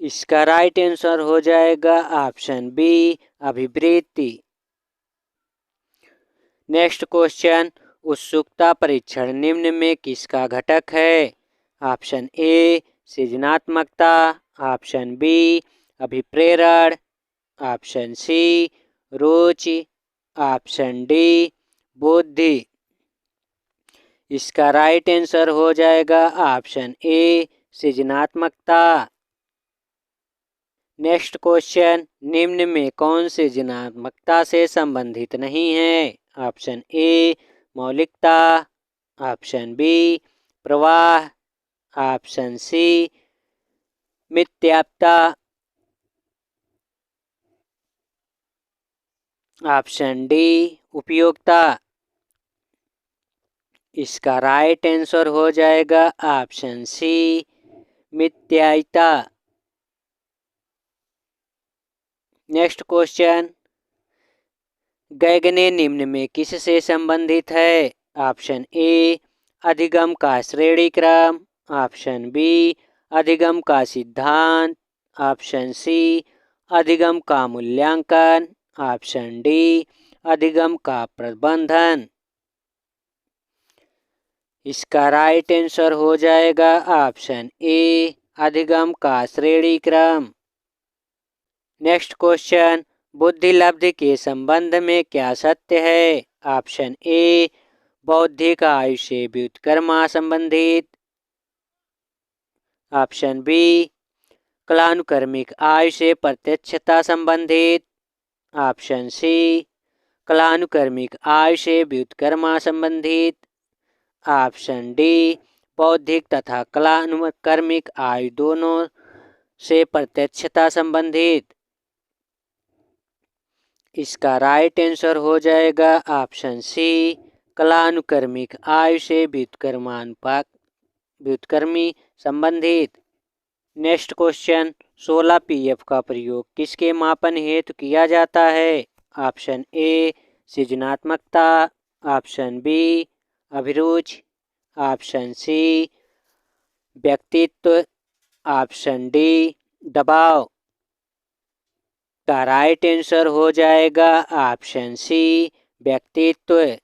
इसका राइट आंसर हो जाएगा ऑप्शन बी अभिवृत्ति। नेक्स्ट क्वेश्चन, उत्सुकता परीक्षण निम्न में किसका घटक है। ऑप्शन ए सृजनात्मकता। ऑप्शन बी अभिप्रेरण। ऑप्शन सी रुचि। ऑप्शन डी बुद्धि। इसका राइट आंसर हो जाएगा ऑप्शन ए सृजनात्मकता। नेक्स्ट क्वेश्चन, निम्न में कौन सृजनात्मकता से संबंधित नहीं है? ऑप्शन ए मौलिकता, ऑप्शन बी प्रवाह, ऑप्शन सी मिथ्यात्वता, ऑप्शन डी उपयोगिता। इसका राइट आंसर हो जाएगा ऑप्शन सी मिथ्यात्वता। नेक्स्ट क्वेश्चन, गैगने निम्न में किससे संबंधित है? ऑप्शन ए अधिगम का श्रेणी क्रम, ऑप्शन बी अधिगम का सिद्धांत, ऑप्शन सी अधिगम का मूल्यांकन, ऑप्शन डी अधिगम का प्रबंधन। इसका राइट आंसर हो जाएगा ऑप्शन ए अधिगम का श्रेणी क्रम। नेक्स्ट क्वेश्चन, बुद्धि लब्धि के संबंध में क्या सत्य है? ऑप्शन ए बौद्धिक आयु से व्युत्क्रमा संबंधित, ऑप्शन बी कलानुक्रमिक आयु से प्रत्यक्षता संबंधित, ऑप्शन सी कलानुक्रमिक आयु से व्युत्क्रमा संबंधित, ऑप्शन डी बौद्धिक तथा कलानुक्रमिक आयु दोनों से प्रत्यक्षता संबंधित। इसका राइट आंसर हो जाएगा ऑप्शन सी कलानुक्रमिक आयु से व्युत्क्रमी संबंधित। नेक्स्ट क्वेश्चन, 16 पीएफ का प्रयोग किसके मापन हेतु किया जाता है? ऑप्शन ए सृजनात्मकता, ऑप्शन बी अभिरुचि, ऑप्शन सी व्यक्तित्व, ऑप्शन डी दबाव। का राइट आंसर हो जाएगा ऑप्शन सी व्यक्तित्व।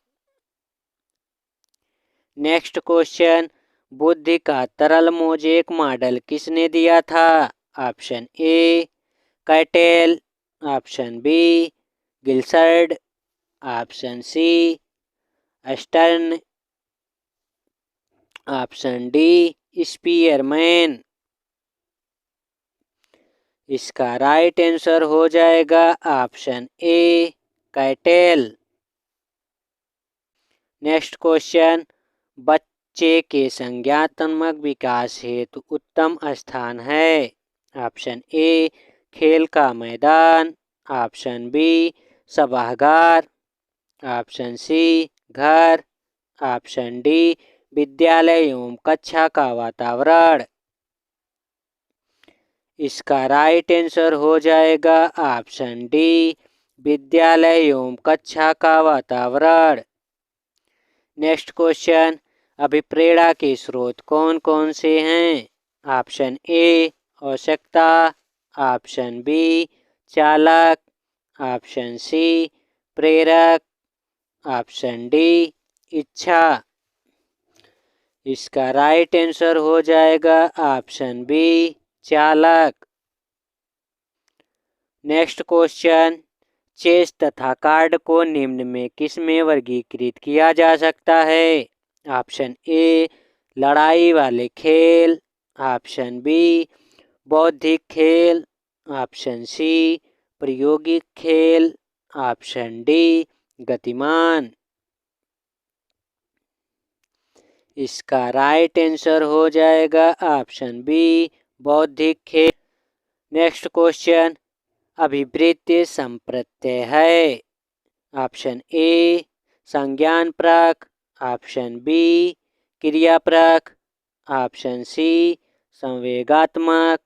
नेक्स्ट क्वेश्चन, बुद्धि का तरल मोजेक मॉडल किसने दिया था? Option A Cattell, option B गिल्सर्ड, option C Stern, option D Spearman. इसका राइट आंसर हो जाएगा option A Cattell. Next question, बच्चे के संज्ञानात्मक विकास हेतु उत्तम स्थान है? ऑप्शन ए खेल का मैदान, ऑप्शन बी सभागार, ऑप्शन सी घर, ऑप्शन डी विद्यालय एवं कक्षा का वातावरण। इसका राइट आंसर हो जाएगा ऑप्शन डी विद्यालय एवं कक्षा का वातावरण। नेक्स्ट क्वेश्चन, अभिप्रेरणा के स्रोत कौन कौन से हैं? ऑप्शन ए आवश्यकता, ऑप्शन बी चालक, ऑप्शन सी प्रेरक, ऑप्शन डी इच्छा। इसका राइट आंसर हो जाएगा ऑप्शन बी चालक। नेक्स्ट क्वेश्चन, चेस तथा कार्ड को निम्न में किस में वर्गीकृत किया जा सकता है? ऑप्शन ए लड़ाई वाले खेल, ऑप्शन बी बौद्धिक खेल, ऑप्शन सी प्रायोगिक खेल, ऑप्शन डी गतिमान। इसका राइट आंसर हो जाएगा ऑप्शन बी बौद्धिक खेल। नेक्स्ट क्वेश्चन, अभिवृत्ति संप्रत्यय है? ऑप्शन ए संज्ञानपरक, ऑप्शन बी क्रियापरक, ऑप्शन सी संवेगात्मक,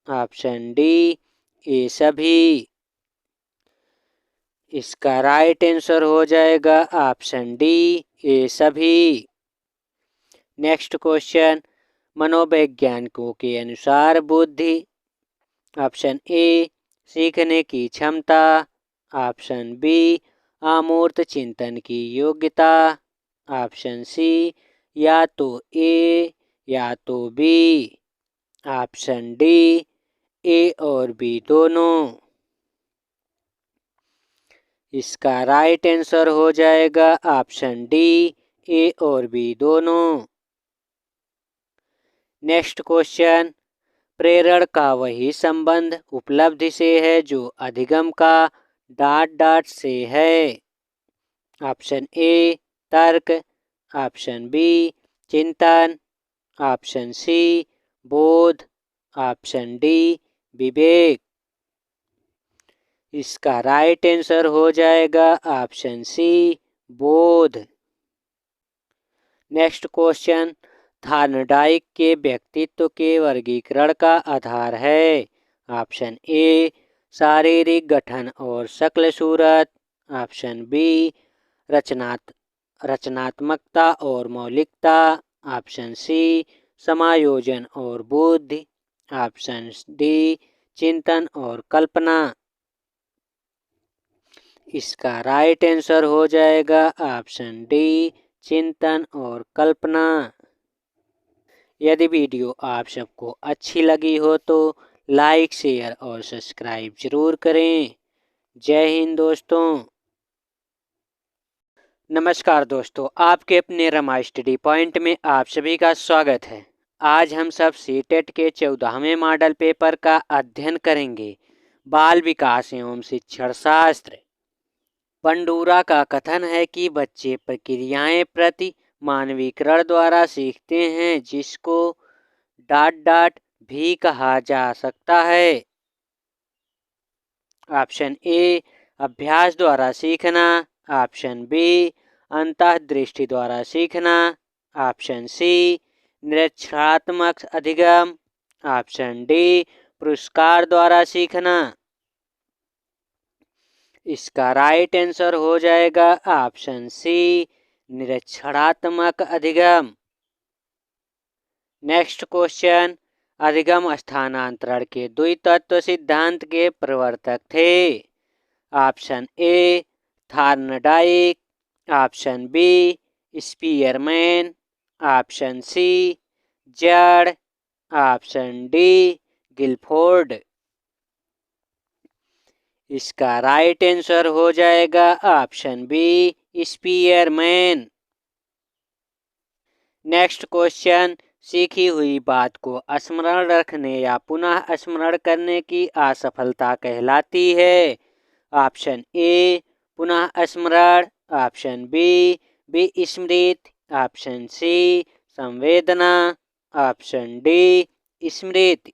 ऑप्शन डी ये सभी। इसका राइट आंसर हो जाएगा ऑप्शन डी ये सभी। नेक्स्ट क्वेश्चन, मनोवैज्ञानिकों के अनुसार बुद्धि, ऑप्शन ए सीखने की क्षमता, ऑप्शन बी अमूर्त चिंतन की योग्यता, ऑप्शन सी या तो ए या तो बी, ऑप्शन डी ए और बी दोनों। इसका राइट आंसर हो जाएगा ऑप्शन डी ए और बी दोनों। नेक्स्ट क्वेश्चन, प्रेरण का वही संबंध उपलब्धि से है जो अधिगम का डॉट डॉट से है। ऑप्शन ए तर्क, ऑप्शन बी चिंतन, ऑप्शन सी बोध, ऑप्शन डी विवेक। इसका राइट आंसर हो जाएगा ऑप्शन सी बोध। नेक्स्ट क्वेश्चन, थार्नडाइक के व्यक्तित्व के वर्गीकरण का आधार है। ऑप्शन ए शारीरिक गठन और शक्ल सूरत, ऑप्शन बी रचनात्मकता और मौलिकता, ऑप्शन सी समायोजन और बुद्धि, ऑप्शन डी चिंतन और कल्पना। इसका राइट आंसर हो जाएगा ऑप्शन डी चिंतन और कल्पना। यदि वीडियो आप सबको अच्छी लगी हो तो लाइक शेयर और सब्सक्राइब जरूर करें। जय हिंद दोस्तों। नमस्कार दोस्तों, आपके अपने रमा स्टडी पॉइंट में आप सभी का स्वागत है। आज हम सब सीटेट के 14वें मॉडल पेपर का अध्ययन करेंगे। बाल विकास एवं शिक्षण शास्त्र। बंडूरा का कथन है कि बच्चे प्रक्रियाएं प्रति मानवीकरण द्वारा सीखते हैं, जिसको डॉट डॉट भी कहा जा सकता है। ऑप्शन ए अभ्यास द्वारा सीखना, ऑप्शन बी अंतःदृष्टि द्वारा सीखना, ऑप्शन सी निरीक्षणात्मक अधिगम, ऑप्शन डी पुरस्कार द्वारा सीखना। इसका राइट आंसर हो जाएगा ऑप्शन सी निरीक्षणात्मक अधिगम। नेक्स्ट क्वेश्चन, अधिगम स्थानांतरण के द्वितत्व सिद्धांत के प्रवर्तक थे। Option A Thorndike, option B Spearman, option C जड़, ऑप्शन डी गिलफोर्ड। इसका राइट आंसर हो जाएगा option B Spearman. Next question, सीखी हुई बात को स्मरण रखने या पुनः स्मरण करने की असफलता कहलाती है। ऑप्शन ए पुनः स्मरण, ऑप्शन बी विस्मृति, ऑप्शन सी संवेदना, ऑप्शन डी स्मृति।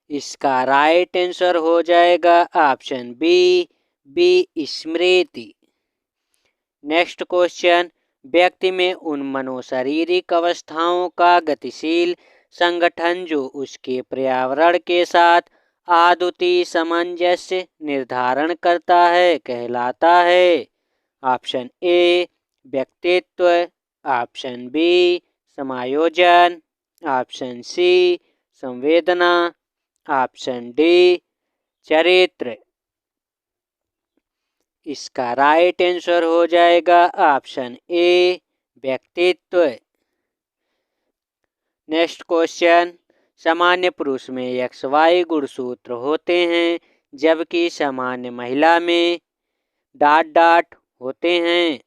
इसका राइट आंसर हो जाएगा ऑप्शन बी विस्मृति। नेक्स्ट क्वेश्चन, व्यक्ति में उन मनोशारीरिक अवस्थाओं का गतिशील संगठन जो उसके पर्यावरण के साथ अद्वितीय सामंजस्य निर्धारण करता है कहलाता है। ऑप्शन ए व्यक्तित्व, ऑप्शन बी समायोजन, ऑप्शन सी संवेदना, ऑप्शन डी चरित्र। इसका राइट आंसर हो जाएगा ऑप्शन ए व्यक्तित्व। नेक्स्ट क्वेश्चन, सामान्य पुरुष में XY गुणसूत्र होते हैं, जबकि सामान्य महिला में डॉट डॉट होते हैं।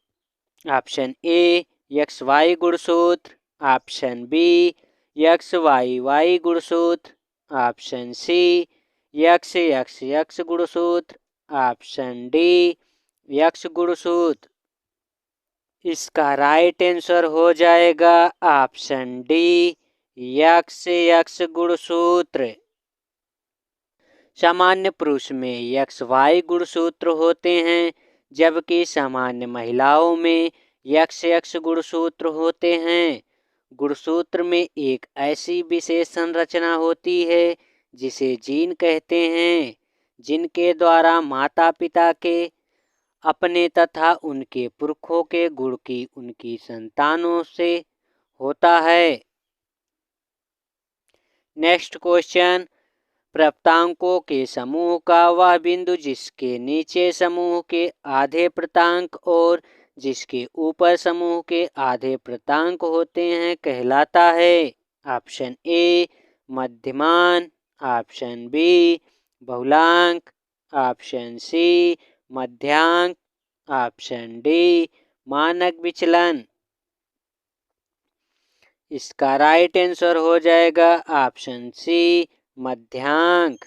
ऑप्शन ए XY गुणसूत्र, ऑप्शन बी XYY गुणसूत्र, ऑप्शन सी XX गुणसूत्र, ऑप्शन डी यक्ष गुणसूत्र। इसका राइट आंसर हो जाएगा ऑप्शन डी यक्ष गुणसूत्र। सामान्य पुरुष में XY गुणसूत्र होते हैं, जबकि सामान्य महिलाओं में XX गुणसूत्र होते हैं। गुणसूत्र में एक ऐसी विशेष संरचना होती है जिसे जीन कहते हैं, जिनके द्वारा माता पिता के अपने तथा उनके पुरखों के गुण की उनकी संतानों से होता है। नेक्स्ट क्वेश्चन, प्राप्तांकों के समूह का वह बिंदु जिसके नीचे समूह के आधे प्राप्तांक और जिसके ऊपर समूह के आधे प्राप्तांक होते हैं कहलाता है। ऑप्शन ए मध्यमान, ऑप्शन बी बहुलांक, ऑप्शन सी मध्यांक, ऑप्शन डी मानक विचलन। इसका राइट आंसर हो जाएगा ऑप्शन सी, मध्यांक।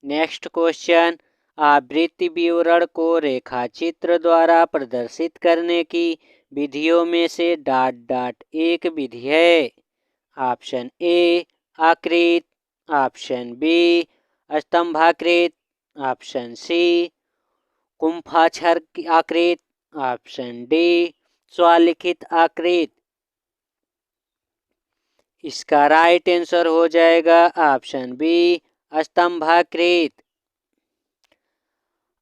नेक्स्ट क्वेश्चन, आवृत्ति विवरण को रेखाचित्र द्वारा प्रदर्शित करने की विधियों में से डॉट डॉट एक विधि है। ऑप्शन ए आकृत, ऑप्शन बी स्तंभाकृत, ऑप्शन सी कुंभाक्षर आकृत, ऑप्शन डी स्वलिखित आकृत। इसका राइट आंसर हो जाएगा ऑप्शन बी, स्तंभाकृत।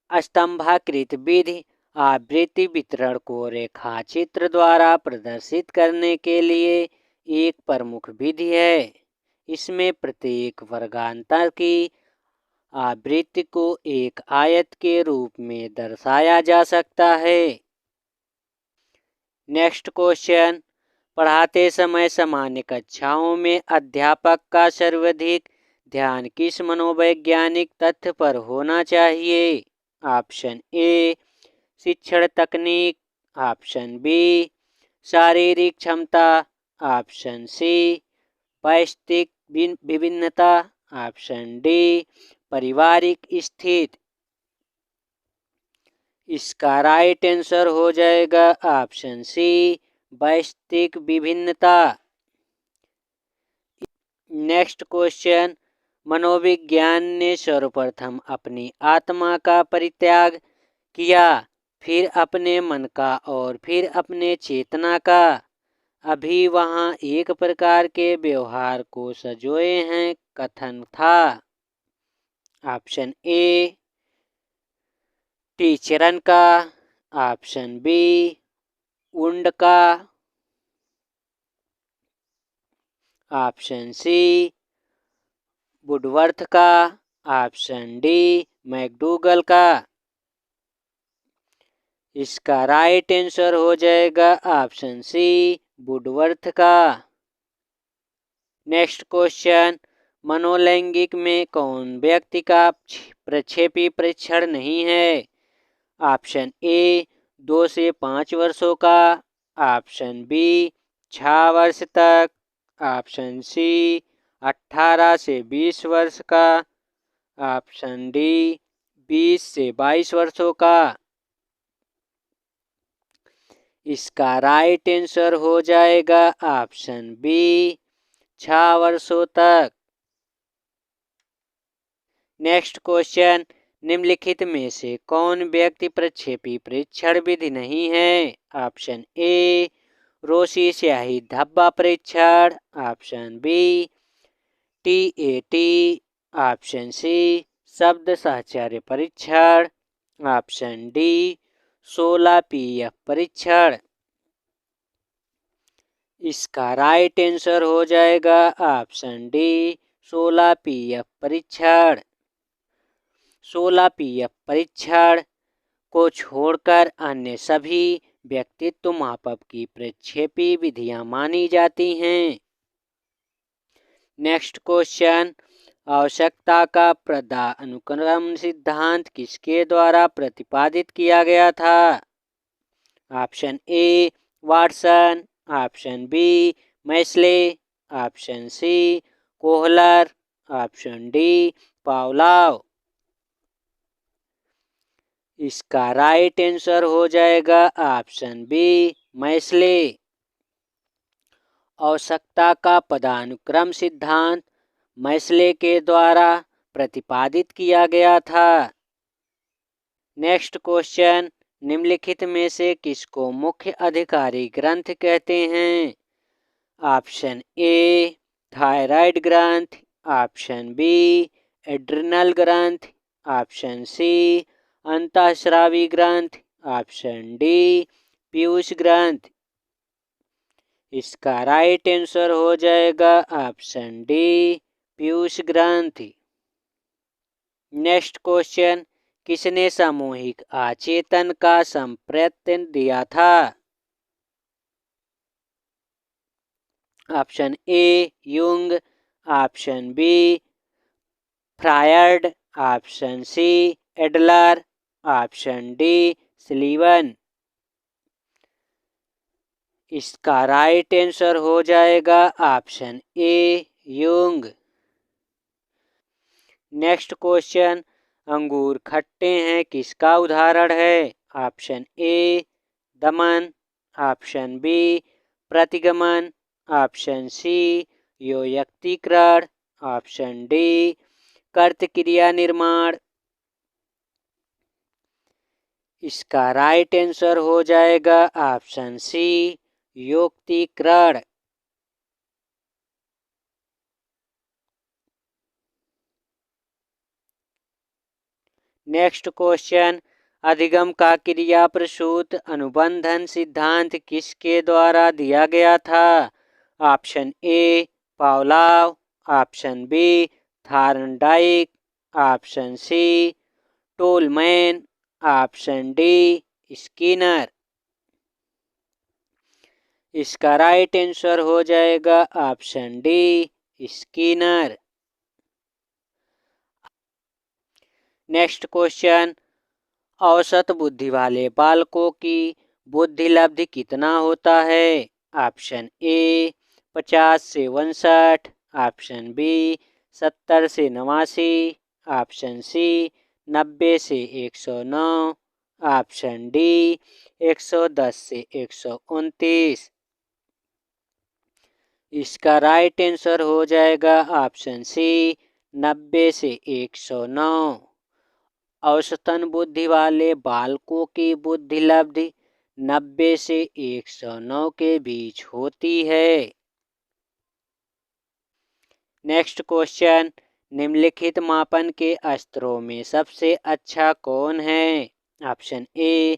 स्तंभाकृत विधि आवृत्ति वितरण को रेखाचित्र द्वारा प्रदर्शित करने के लिए एक प्रमुख विधि है। इसमें प्रत्येक वर्गांतर की आवृत्ति को एक आयत के रूप में दर्शाया जा सकता है। नेक्स्ट क्वेश्चन, पढ़ाते समय सामान्य कक्षाओं में अध्यापक का सर्वाधिक ध्यान किस मनोवैज्ञानिक तथ्य पर होना चाहिए? ऑप्शन ए शिक्षण तकनीक, ऑप्शन बी शारीरिक क्षमता, ऑप्शन सी वैयक्तिक विभिन्नता, ऑप्शन डी पारिवारिक स्थिति। इसका राइट आंसर हो जाएगा ऑप्शन सी, वैयक्तिक विभिन्नता। नेक्स्ट क्वेश्चन, मनोविज्ञान ने सर्वप्रथम अपनी आत्मा का परित्याग किया, फिर अपने मन का और फिर अपने चेतना का। अभी वहाँ एक प्रकार के व्यवहार को संजोए हैं कथन था। ऑप्शन ए टीचरन का, ऑप्शन बी उंड का, ऑप्शन सी वुडवर्थ का, ऑप्शन डी मैकडूगल का। इसका राइट आंसर हो जाएगा ऑप्शन सी, वुडवर्थ का। नेक्स्ट क्वेश्चन, मनोलैंगिक में कौन व्यक्ति का प्रक्षेपी परीक्षण नहीं है? ऑप्शन ए 2 से 5 वर्षों का, ऑप्शन बी 6 वर्ष तक, ऑप्शन सी 18 से 20 वर्ष का, ऑप्शन डी 20 से 22 वर्षों का। इसका राइट आंसर हो जाएगा ऑप्शन बी 6 वर्षों तक। नेक्स्ट क्वेश्चन, निम्नलिखित में से कौन व्यक्ति प्रक्षेपी परीक्षण विधि नहीं है? ऑप्शन ए रोसी स्याही धब्बा परीक्षण, option B TAT, option C शब्द साहचर्य परीक्षण, ऑप्शन डी 16 पीएफ परीक्षण। इसका राइट आंसर हो जाएगा ऑप्शन डी 16 पीएफ परीक्षण। 16 पीएफ परीक्षण को छोड़कर अन्य सभी व्यक्तित्व मापक की प्रक्षेपी विधियां मानी जाती हैं। नेक्स्ट क्वेश्चन, आवश्यकता का पदानुक्रम सिद्धांत किसके द्वारा प्रतिपादित किया गया था? Option A Watson, option B मैस्ले, option C Kohler, option D Pavlov. इसका राइट आंसर हो जाएगा ऑप्शन बी मैस्ले। आवश्यकता का पदानुक्रम सिद्धांत मैस्ले के द्वारा प्रतिपादित किया गया था। नेक्स्ट क्वेश्चन, निम्नलिखित में से किसको मुख्य अधिकारी ग्रंथ कहते हैं? ऑप्शन ए थायराइड ग्रंथ, ऑप्शन बी एड्रिनल ग्रंथ, ऑप्शन सी अंतःस्रावी ग्रंथ, ऑप्शन डी पीयूष ग्रंथ। इसका राइट आंसर हो जाएगा ऑप्शन डी पीयूष ग्रंथ। नेक्स्ट क्वेश्चन, किसने सामूहिक आचेतन का संप्रत्यय दिया था? Option A Jung, option B Freud, option C Adler, option D Sullivan. इसका राइट आंसर हो जाएगा option A Jung. Next question, अंगूर खट्टे हैं किसका उदाहरण है? ऑप्शन ए दमन, ऑप्शन बी प्रतिगमन, ऑप्शन सी योयक्तिकरण, ऑप्शन डी कर्त क्रिया निर्माण। इसका राइट आंसर हो जाएगा ऑप्शन सी योक्तिकरण। नेक्स्ट क्वेश्चन, अधिगम का क्रिया प्रसूत अनुबंधन सिद्धांत किसके द्वारा दिया गया था? Option A Pavlov, option B Thorndike, option C Tolman, option D Skinner. इसका राइट आंसर हो जाएगा option D Skinner. Next question, औसत बुद्धि वाले बालकों की बुद्धि लब्धि कितना होता है? ऑप्शन ए 50 से 59, ऑप्शन बी 70 से 89, ऑप्शन सी 90 से 109, ऑप्शन डी 110 से 129। इसका राइट आंसर हो जाएगा ऑप्शन सी 90 से 109। औसतन बुद्धि वाले बालकों की बुद्धि लब्धि 90 से 109 के बीच होती है। नेक्स्ट क्वेश्चन, निम्नलिखित मापन के अस्त्रों में सबसे अच्छा कौन है? ऑप्शन ए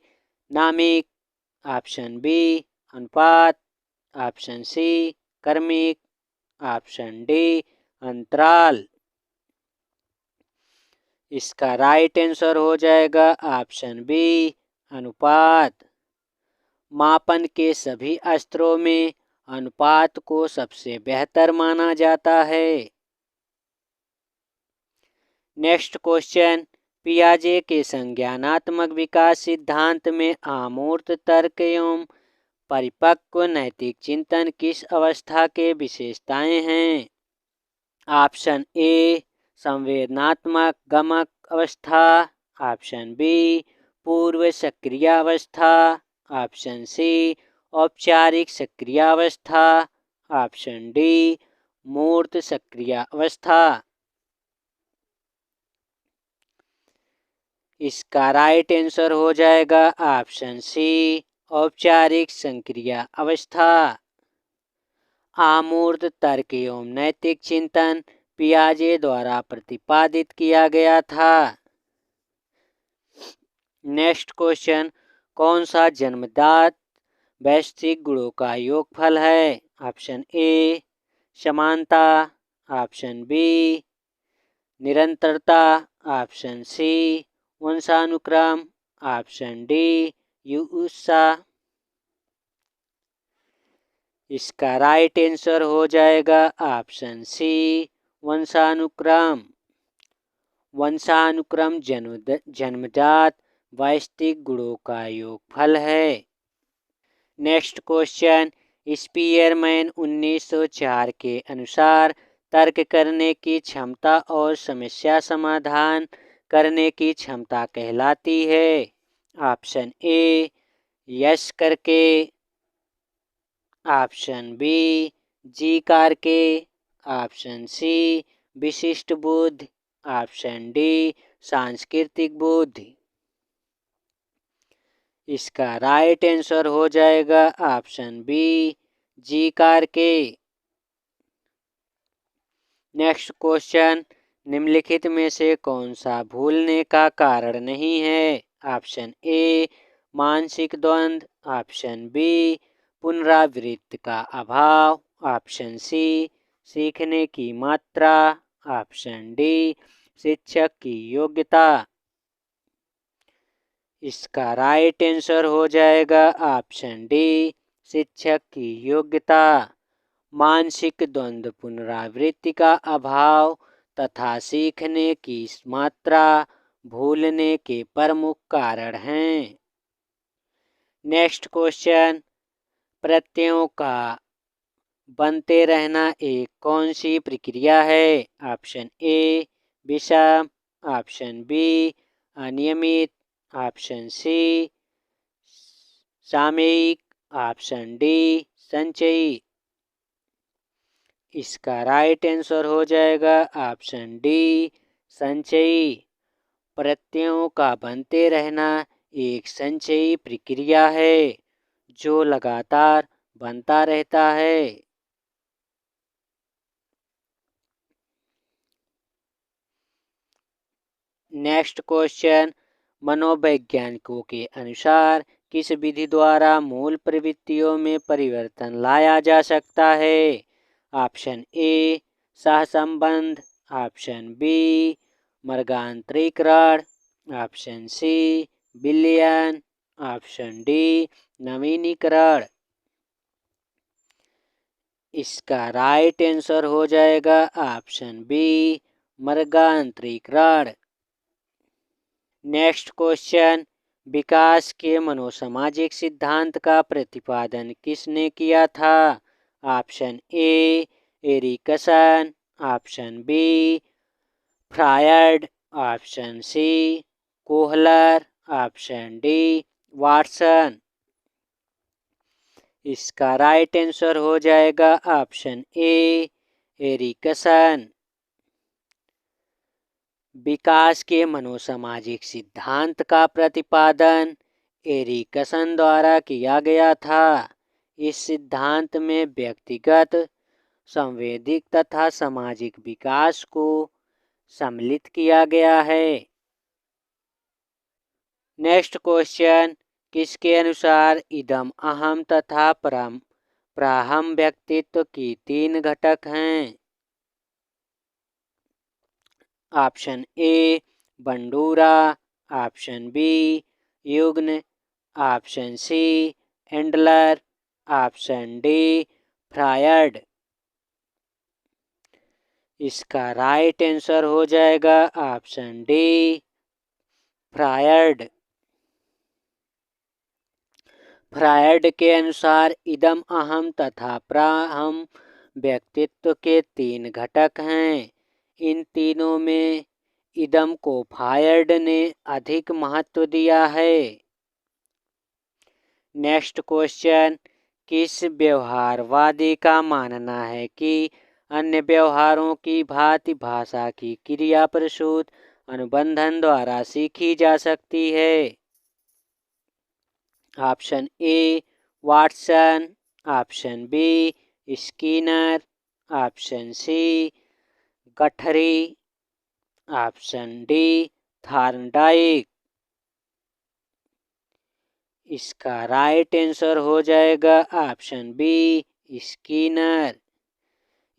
नामिक, ऑप्शन बी अनुपात, ऑप्शन सी क्रमिक, ऑप्शन डी अंतराल। इसका राइट आंसर हो जाएगा ऑप्शन बी अनुपात। मापन के सभी अस्त्रों में अनुपात को सबसे बेहतर माना जाता है। नेक्स्ट क्वेश्चन, पियाजे के संज्ञानात्मक विकास सिद्धांत में अमूर्त तर्क एवं परिपक्व नैतिक चिंतन किस अवस्था के विशेषताएं हैं? ऑप्शन ए संवेदनात्मक गमक अवस्था, ऑप्शन बी पूर्व सक्रिय अवस्था, ऑप्शन सी औपचारिक सक्रिय अवस्था, ऑप्शन डी मूर्त सक्रिय अवस्था। इसका राइट आंसर हो जाएगा ऑप्शन सी औपचारिक सक्रिय अवस्था। अमूर्त तर्क एवं नैतिक चिंतन पियाजे द्वारा प्रतिपादित किया गया था। नेक्स्ट क्वेश्चन, कौन सा जन्मजात वैश्विक गुणों का योगफल है? ऑप्शन ए समानता, ऑप्शन बी निरंतरता, ऑप्शन सी वंशानुक्रम, ऑप्शन डी युत्सा। इसका राइट आंसर हो जाएगा ऑप्शन सी वंशानुक्रम। वंशानुक्रम जन्मजात वैश्विक गुणों का योगफल है। नेक्स्ट क्वेश्चन, स्पीयरमैन 1904 के अनुसार तर्क करने की क्षमता और समस्या समाधान करने की क्षमता कहलाती है। ऑप्शन ए यश करके, ऑप्शन बी जी करके, ऑप्शन सी विशिष्ट बुद्धि, ऑप्शन डी सांस्कृतिक बुद्धि। इसका राइट आंसर हो जाएगा ऑप्शन बी जी करके। नेक्स्ट क्वेश्चन, निम्नलिखित में से कौन सा भूलने का कारण नहीं है? ऑप्शन ए मानसिक द्वंद्व, ऑप्शन बी पुनरावृत्ति का अभाव, ऑप्शन सी सीखने की मात्रा, ऑप्शन डी शिक्षक की योग्यता। इसका राइट आंसर हो जाएगा ऑप्शन डी शिक्षक की योग्यता। मानसिक द्वंद्व पुनरावृत्ति का अभाव तथा सीखने की मात्रा भूलने के प्रमुख कारण हैं। नेक्स्ट क्वेश्चन, प्रत्ययों का बनते रहना एक कौन सी प्रक्रिया है? ऑप्शन ए विषम, ऑप्शन बी अनियमित, ऑप्शन सी सामयिक, ऑप्शन डी संचयी। इसका राइट आंसर हो जाएगा ऑप्शन डी संचयी। प्रत्ययों का बनते रहना एक संचयी प्रक्रिया है जो लगातार बनता रहता है। नेक्स्ट क्वेश्चन, मनोवैज्ञानिकों के अनुसार किस विधि द्वारा मूल प्रवृत्तियों में परिवर्तन लाया जा सकता है? ऑप्शन ए सहसंबंध, ऑप्शन बी मर्गांतरीकरण, ऑप्शन सी विलयन, ऑप्शन डी नवीनीकरण। इसका राइट आंसर हो जाएगा ऑप्शन बी मर्गांतरीकरण। नेक्स्ट क्वेश्चन, विकास के मनोसामाजिक सिद्धांत का प्रतिपादन किसने किया था? Option A Erikson, option B Freud, option C Kohler, option D Watson. इसका राइट आंसर हो जाएगा ऑप्शन ए एरिकसन। विकास के मनोसामाजिक सिद्धांत का प्रतिपादन एरिकसन द्वारा किया गया था। इस सिद्धांत में व्यक्तिगत, सांवेदिक तथा सामाजिक विकास को सम्मिलित किया गया है। नेक्स्ट क्वेश्चन, किसके अनुसार इदम अहम तथा परम प्राहम व्यक्तित्व की तीन घटक हैं? Option A Bandura, option B युग्न, option C Endler, option D Freud. इसका राइट आंसर हो जाएगा ऑप्शन डी फ्रायड। फ्रायड के अनुसार इदम अहम तथा प्राहम व्यक्तित्व के तीन घटक हैं। इन तीनों में इदम को फ्रायड ने अधिक महत्व दिया है। नेक्स्ट क्वेश्चन, किस व्यवहारवादी का मानना है कि अन्य व्यवहारों की भांति भाषा की क्रिया प्रसूत अनुबंधन द्वारा सीखी जा सकती है? Option A Watson, option B Skinner, option C Guthrie, option D Thorndike. इसका राइट आंसर हो जाएगा ऑप्शन बी स्किनर।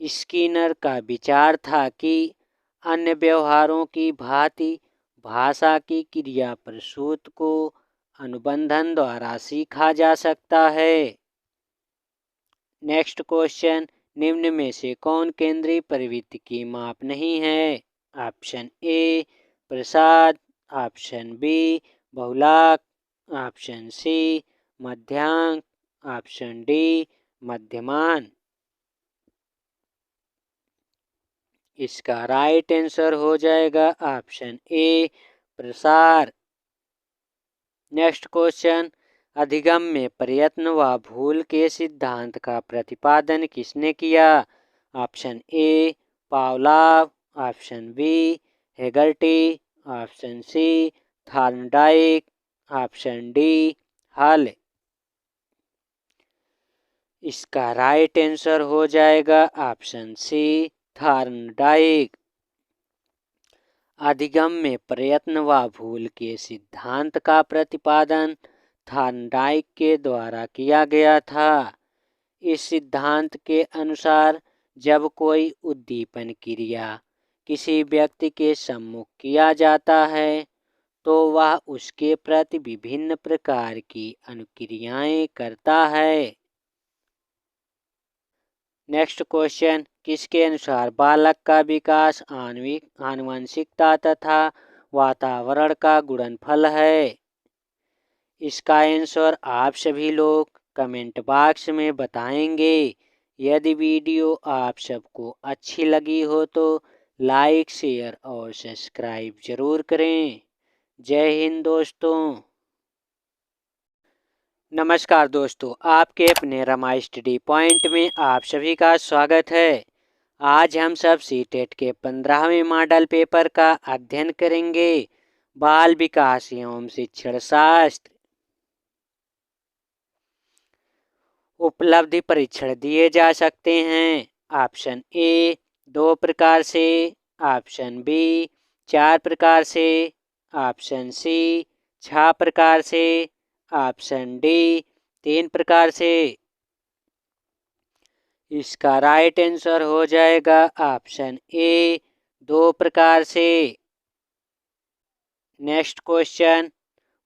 स्किनर का विचार था कि अन्य व्यवहारों की भांति भाषा की क्रिया प्रसूत को अनुबंधन द्वारा सीखा जा सकता है। नेक्स्ट क्वेश्चन, निम्न में से कौन केंद्रीय प्रवृत्ति की माप नहीं है? ऑप्शन ए प्रसाद, ऑप्शन बी बहुलाक, ऑप्शन सी मध्यांक, ऑप्शन डी मध्यमान। इसका राइट आंसर हो जाएगा ऑप्शन ए प्रसार। नेक्स्ट क्वेश्चन, अधिगम में प्रयत्न व भूल के सिद्धांत का प्रतिपादन किसने किया? Option A Pavlov, option B Hegarty, option C Thorndike, option D Hull. इसका राइट आंसर हो जाएगा ऑप्शन सी थॉर्नडाइक। अधिगम में प्रयत्न व भूल के सिद्धांत का प्रतिपादन थॉर्नडाइक के द्वारा किया गया था। इस सिद्धांत के अनुसार जब कोई उद्दीपन क्रिया किसी व्यक्ति के सम्मुख किया जाता है तो वह उसके प्रति विभिन्न प्रकार की अनुक्रियाएं करता है। नेक्स्ट क्वेश्चन, किसके अनुसार बालक का विकास आनुवंशिकता तथा वातावरण का गुणनफल है? इसका आंसर आप सभी लोग कमेंट बॉक्स में बताएंगे। यदि वीडियो आप सबको अच्छी लगी हो तो लाइक, शेयर और सब्सक्राइब जरूर करें। जय हिंद दोस्तों। नमस्कार दोस्तों, आपके अपने रमा स्टडी पॉइंट में आप सभी का स्वागत है। आज हम सब सीटेट के 15वें मॉडल पेपर का अध्ययन करेंगे। बाल विकास एवं शिक्षण शास्त्र। उपलब्धि परीक्षण दिए जा सकते हैं। ऑप्शन ए 2 प्रकार से, ऑप्शन बी 4 प्रकार से, ऑप्शन सी 6 प्रकार से, ऑप्शन डी 3 प्रकार से। इसका राइट आंसर हो जाएगा ऑप्शन ए 2 प्रकार से। नेक्स्ट क्वेश्चन,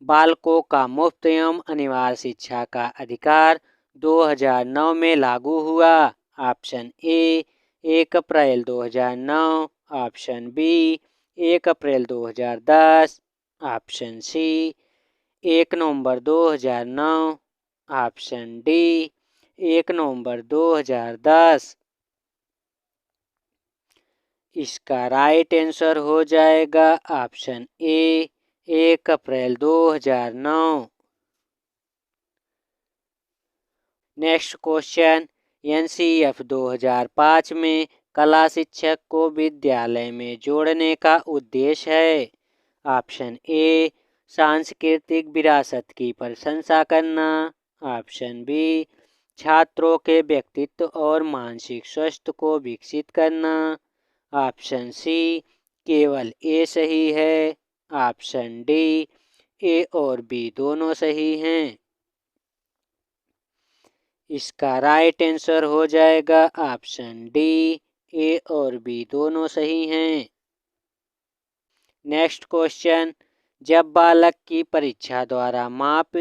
बालकों का मुफ्त एवं अनिवार्य शिक्षा का अधिकार 2009 में लागू हुआ। ऑप्शन ए 1 अप्रैल 2009, ऑप्शन बी 1 अप्रैल 2010, ऑप्शन सी 1 नवंबर 2009, ऑप्शन डी 1 नवंबर 2010। इसका राइट आंसर हो जाएगा ऑप्शन ए 1 अप्रैल 2009। नेक्स्ट क्वेश्चन, एनसीईएफ 2005 में कला शिक्षक को विद्यालय में जोड़ने का उद्देश्य है। ऑप्शन ए सांस्कृतिक विरासत की प्रशंसा करना, ऑप्शन बी छात्रों के व्यक्तित्व और मानसिक स्वास्थ्य को विकसित करना, ऑप्शन सी केवल ए सही है, ऑप्शन डी ए और बी दोनों सही हैं। इसका राइट आंसर हो जाएगा ऑप्शन डी ए और बी दोनों सही हैं। नेक्स्ट क्वेश्चन, जब बालक की परीक्षा द्वारा माप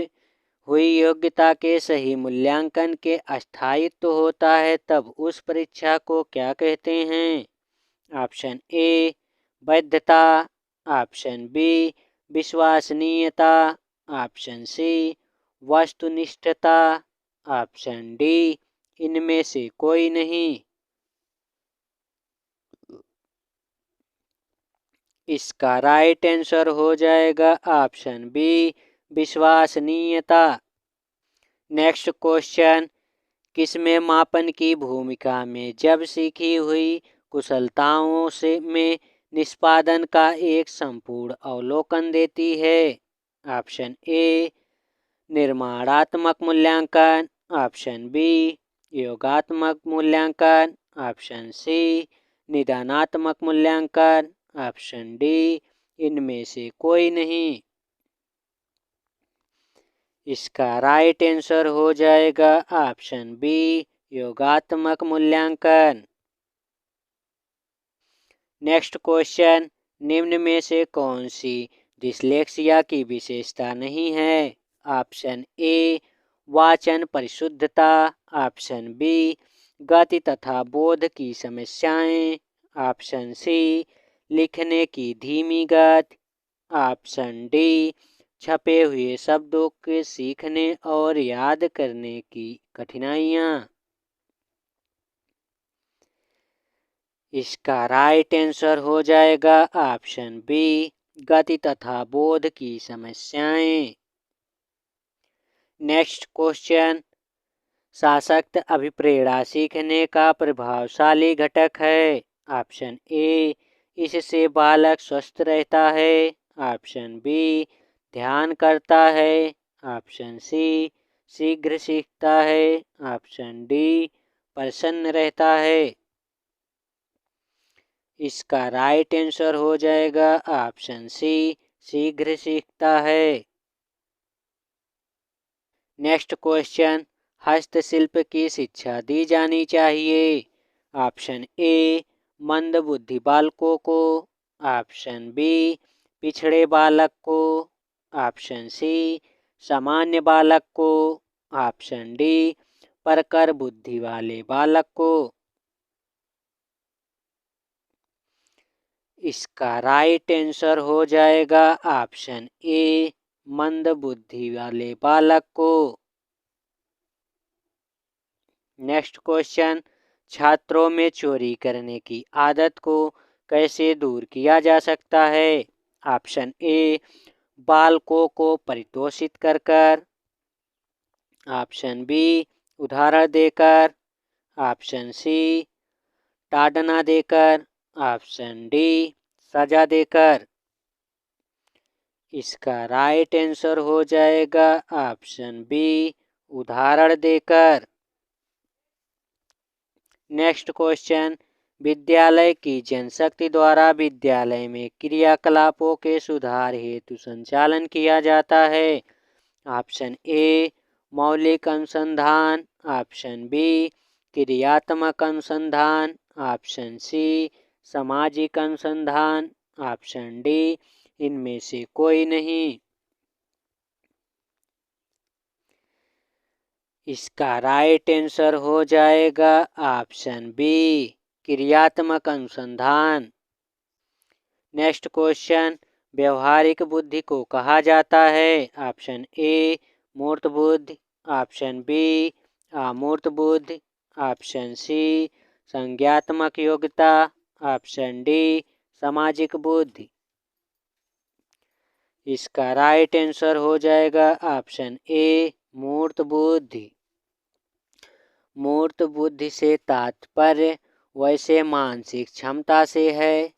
हुई योग्यता के सही मूल्यांकन के अस्थायित्व होता है तब उस परीक्षा को क्या कहते हैं। ऑप्शन ए वैधता, ऑप्शन बी विश्वसनीयता, ऑप्शन सी वस्तुनिष्ठता, ऑप्शन डी इनमें से कोई नहीं। इसका राइट आंसर हो जाएगा ऑप्शन बी विश्वसनीयता। नेक्स्ट क्वेश्चन, किसमें मापन की भूमिका में जब सीखी हुई कुशलताओं से में निष्पादन का एक संपूर्ण अवलोकन देती है। ऑप्शन ए निर्माणात्मक मूल्यांकन, ऑप्शन बी योगात्मक मूल्यांकन, ऑप्शन सी निदानात्मक मूल्यांकन, ऑप्शन डी इनमें से कोई नहीं। इसका राइट आंसर हो जाएगा ऑप्शन बी योगात्मक मूल्यांकन। नेक्स्ट क्वेश्चन, निम्न में से कौन सी डिस्लेक्सिया की विशेषता नहीं है। ऑप्शन ए वाचन परिशुद्धता, ऑप्शन बी गति तथा बोध की समस्याएं, ऑप्शन सी लिखने की धीमी गति, ऑप्शन डी छपे हुए शब्दों के सीखने और याद करने की कठिनाइयाँ। इसका राइट आंसर हो जाएगा ऑप्शन बी गति तथा बोध की समस्याएं। नेक्स्ट क्वेश्चन, सशक्त अभिप्रेरणा सीखने का प्रभावशाली घटक है। ऑप्शन ए इससे बालक स्वस्थ रहता है, ऑप्शन बी ध्यान करता है, ऑप्शन सी शीघ्र सीखता है, ऑप्शन डी प्रसन्न रहता है। इसका राइट आंसर हो जाएगा ऑप्शन सी शीघ्र सीखता है। नेक्स्ट क्वेश्चन, हस्तशिल्प की शिक्षा दी जानी चाहिए। ऑप्शन ए मंदबुद्धि बालकों को, ऑप्शन बी पिछड़े बालक को, ऑप्शन सी सामान्य बालक को, ऑप्शन डी प्रखर बुद्धि वाले बालक को। इसका राइट आंसर हो जाएगा ऑप्शन ए मंद बुद्धि वाले बालक को। नेक्स्ट क्वेश्चन, छात्रों में चोरी करने की आदत को कैसे दूर किया जा सकता है? ऑप्शन ए, बालकों को परितोषित कर कर। ऑप्शन बी, उदाहरण देकर। ऑप्शन सी, ताड़ना देकर। ऑप्शन डी, सजा देकर। इसका राइट आंसर हो जाएगा ऑप्शन बी, उदाहरण देकर। नेक्स्ट क्वेश्चन, विद्यालय की जनशक्ति द्वारा विद्यालय में क्रियाकलापों के सुधार हेतु संचालन किया जाता है। ऑप्शन ए, मौलिक अनुसंधान। ऑप्शन बी, क्रियात्मक अनुसंधान। ऑप्शन सी, सामाजिक अनुसंधान। ऑप्शन डी, इनमें से कोई नहीं। इसका राइट आंसर हो जाएगा ऑप्शन बी, क्रियात्मक अनुसंधान। नेक्स्ट क्वेश्चन, व्यवहारिक बुद्धि को कहा जाता है। ऑप्शन ए, मूर्त बुद्धि। ऑप्शन बी, अमूर्त बुद्धि। ऑप्शन सी, संज्ञात्मक योग्यता। ऑप्शन डी, सामाजिक बुद्धि। इसका राइट आंसर हो जाएगा ऑप्शन ए, मूर्त बुद्धि। मूर्त बुद्धि से तात्पर्य वैसे मानसिक क्षमता से है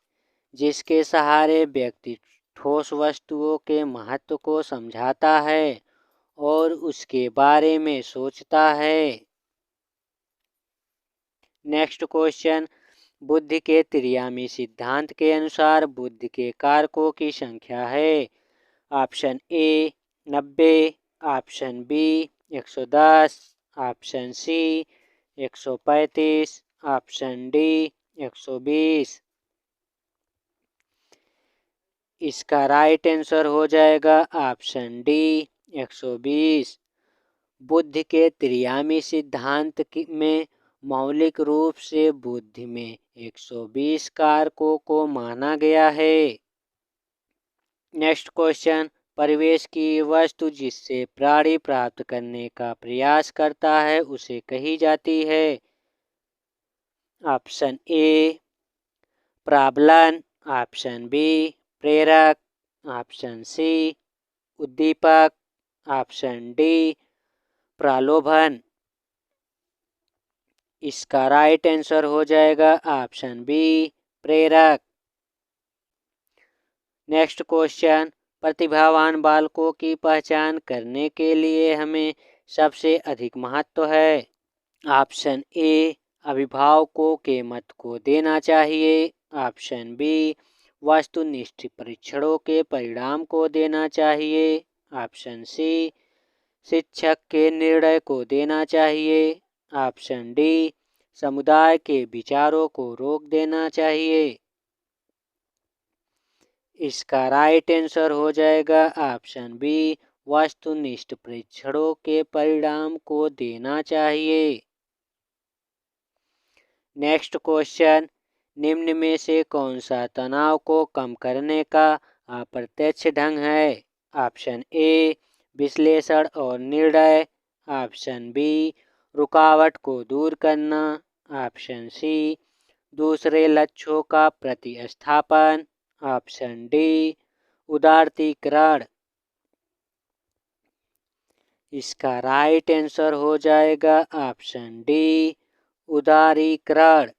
जिसके सहारे व्यक्ति ठोस वस्तुओं के महत्व को समझाता है और उसके बारे में सोचता है। नेक्स्ट क्वेश्चन, बुद्धि के त्रियामी सिद्धांत के अनुसार बुद्धि के कारकों की संख्या है। Option A, 90। Option B, 110। Option C, 135। Option D, 120। इसका राइट आंसर हो जाएगा ऑप्शन डी, 120। बुद्धि के त्रियामी सिद्धांत में मौलिक रूप से बुद्धि में 120 कारकों को माना गया है। नेक्स्ट क्वेश्चन, परिवेश की वस्तु जिससे प्राणी प्राप्त करने का प्रयास करता है उसे कही जाती है। ऑप्शन ए, प्राबलन। ऑप्शन बी, प्रेरक। ऑप्शन सी, उद्दीपक। ऑप्शन डी, प्रलोभन। इसका राइट आंसर हो जाएगा ऑप्शन बी, प्रेरक। नेक्स्ट क्वेश्चन, प्रतिभावान बालकों की पहचान करने के लिए हमें सबसे अधिक महत्व है। ऑप्शन ए, अभिभावकों के मत को देना चाहिए। ऑप्शन बी, वस्तुनिष्ठ परीक्षणों के परिणाम को देना चाहिए। ऑप्शन सी, शिक्षक के निर्णय को देना चाहिए। ऑप्शन डी, समुदाय के विचारों को रोक देना चाहिए। इसका राइट आंसर हो जाएगा ऑप्शन बी, वस्तुनिष्ठ परीक्षणों के परिणाम को देना चाहिए। नेक्स्ट क्वेश्चन, निम्न में से कौन सा तनाव को कम करने का अप्रत्यक्ष ढंग है। ऑप्शन ए, विश्लेषण और निर्णय। ऑप्शन बी, रुकावट को दूर करना। ऑप्शन सी, दूसरे लक्ष्यों का प्रतिस्थापन। ऑप्शन डी, उदारीकरण। इसका राइट आंसर हो जाएगा ऑप्शन डी, उदारीकरण।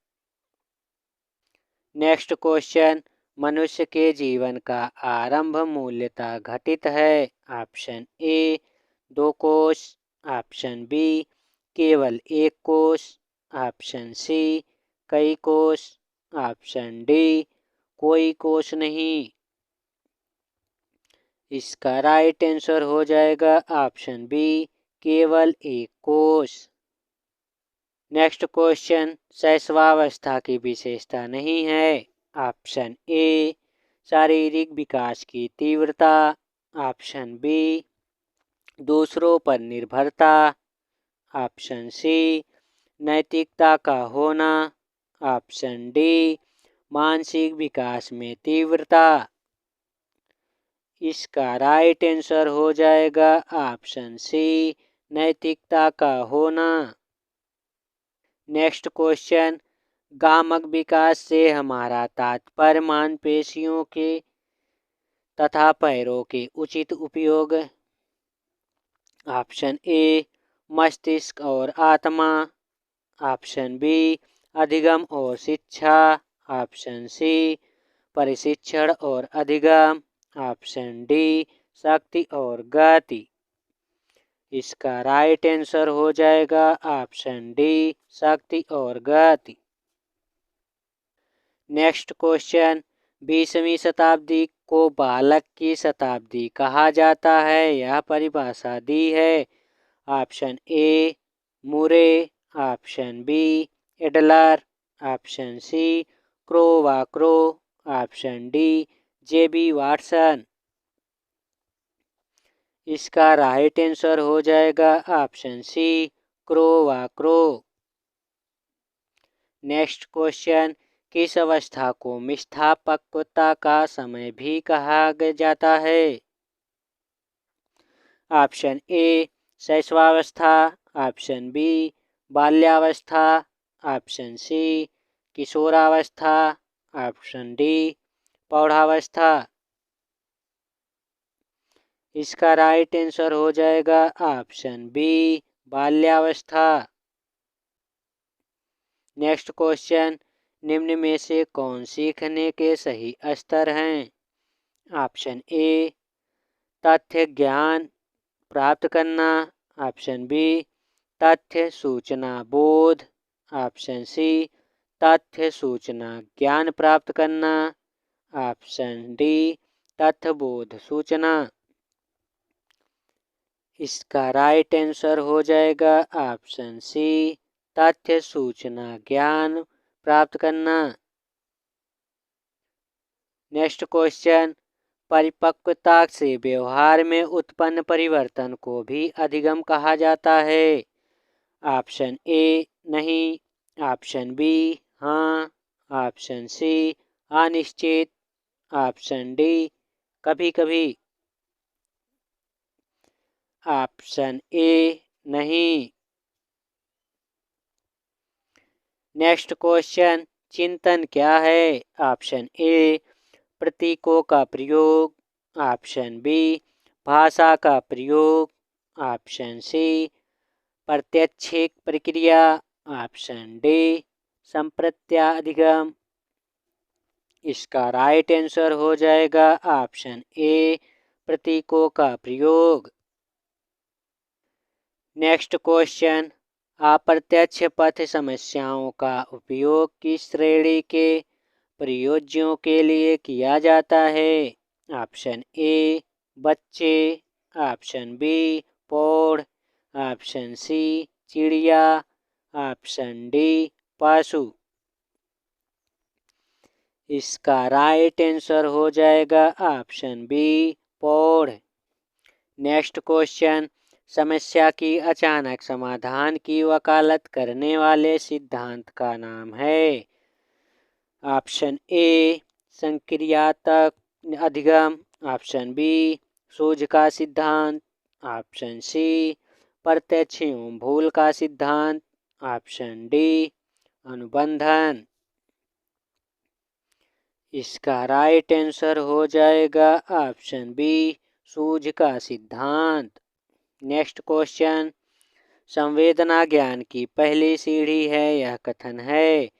नेक्स्ट क्वेश्चन, मनुष्य के जीवन का आरंभ मूल्यतः घटित है। ऑप्शन ए, 2 कोष। ऑप्शन बी, केवल 1 कोष। ऑप्शन सी, कई कोष। ऑप्शन डी, कोई कोष नहीं। इसका राइट आंसर हो जाएगा ऑप्शन बी, केवल 1 कोष। नेक्स्ट क्वेश्चन, शैशवावस्था की विशेषता नहीं है। ऑप्शन ए, शारीरिक विकास की तीव्रता। ऑप्शन बी, दूसरों पर निर्भरता। ऑप्शन सी, नैतिकता का होना। ऑप्शन डी, मानसिक विकास में तीव्रता। इसका राइट आंसर हो जाएगा ऑप्शन सी, नैतिकता का होना। नेक्स्ट क्वेश्चन, गामक विकास से हमारा तात्पर्य मांसपेशियों के तथा पैरों के उचित उपयोग। ऑप्शन ए मस्तिष्क और आत्मा, ऑप्शन बी अधिगम और शिक्षा, ऑप्शन सी प्रशिक्षण और अधिगम, ऑप्शन डी शक्ति और गति। इसका राइट आंसर हो जाएगा ऑप्शन डी शक्ति और गति। नेक्स्ट क्वेश्चन, 20वीं शताब्दी को बालक की शताब्दी कहा जाता है, यह परिभाषा दी है। Option A Murray, option B Adler, option C Crow, option D J B Watson. इसका राइट आंसर हो जाएगा option C Crow. Next question, किस अवस्था को मिथ्यापक्वता का समय भी कहा जाता है। ऑप्शन ए शैशवावस्था, ऑप्शन बी बाल्यावस्था, ऑप्शन सी किशोरावस्था, ऑप्शन डी प्रौढ़ावस्था। इसका राइट आंसर हो जाएगा ऑप्शन बी बाल्यावस्था। नेक्स्ट क्वेश्चन, निम्न में से कौन सीखने के सही स्तर हैं। ऑप्शन ए तथ्य ज्ञान प्राप्त करना, ऑप्शन बी तथ्य सूचना बोध, ऑप्शन सी तथ्य सूचना ज्ञान प्राप्त करना, ऑप्शन डी तथ्य बोध सूचना। इसका राइट आंसर हो जाएगा ऑप्शन सी तथ्य सूचना ज्ञान प्राप्त करना। नेक्स्ट क्वेश्चन, परिपक्वता से व्यवहार में उत्पन्न परिवर्तन को भी अधिगम कहा जाता है। ऑप्शन ए नहीं, ऑप्शन बी हाँ, ऑप्शन सी अनिश्चित, ऑप्शन डी कभी कभी, ऑप्शन ए नहीं। नेक्स्ट क्वेश्चन, चिंतन क्या है। ऑप्शन ए प्रतीकों का प्रयोग, ऑप्शन बी भाषा का प्रयोग, ऑप्शन सी प्रत्यक्षिक प्रक्रिया, ऑप्शन डी संप्रत्याधिगम। इसका राइट आंसर हो जाएगा ऑप्शन ए प्रतीकों का प्रयोग। नेक्स्ट क्वेश्चन, अप्रत्यक्ष पथ समस्याओं का उपयोग किस श्रेणी के प्रयोज्यों के लिए किया जाता है। ऑप्शन ए बच्चे, ऑप्शन बी पौध, ऑप्शन सी चिड़िया, ऑप्शन डी पशु। इसका राइट आंसर हो जाएगा ऑप्शन बी पौध। नेक्स्ट क्वेश्चन, समस्या की अचानक समाधान की वकालत करने वाले सिद्धांत का नाम है। ऑप्शन ए संक्रियात्मक अधिगम, ऑप्शन बी सूझ का सिद्धांत, ऑप्शन सी प्रत्यक्ष एवं भूल का सिद्धांत, ऑप्शन डी अनुबंधन। इसका राइट आंसर हो जाएगा ऑप्शन बी सूझ का सिद्धांत। नेक्स्ट क्वेश्चन, संवेदना ज्ञान की पहली सीढ़ी है, यह कथन है।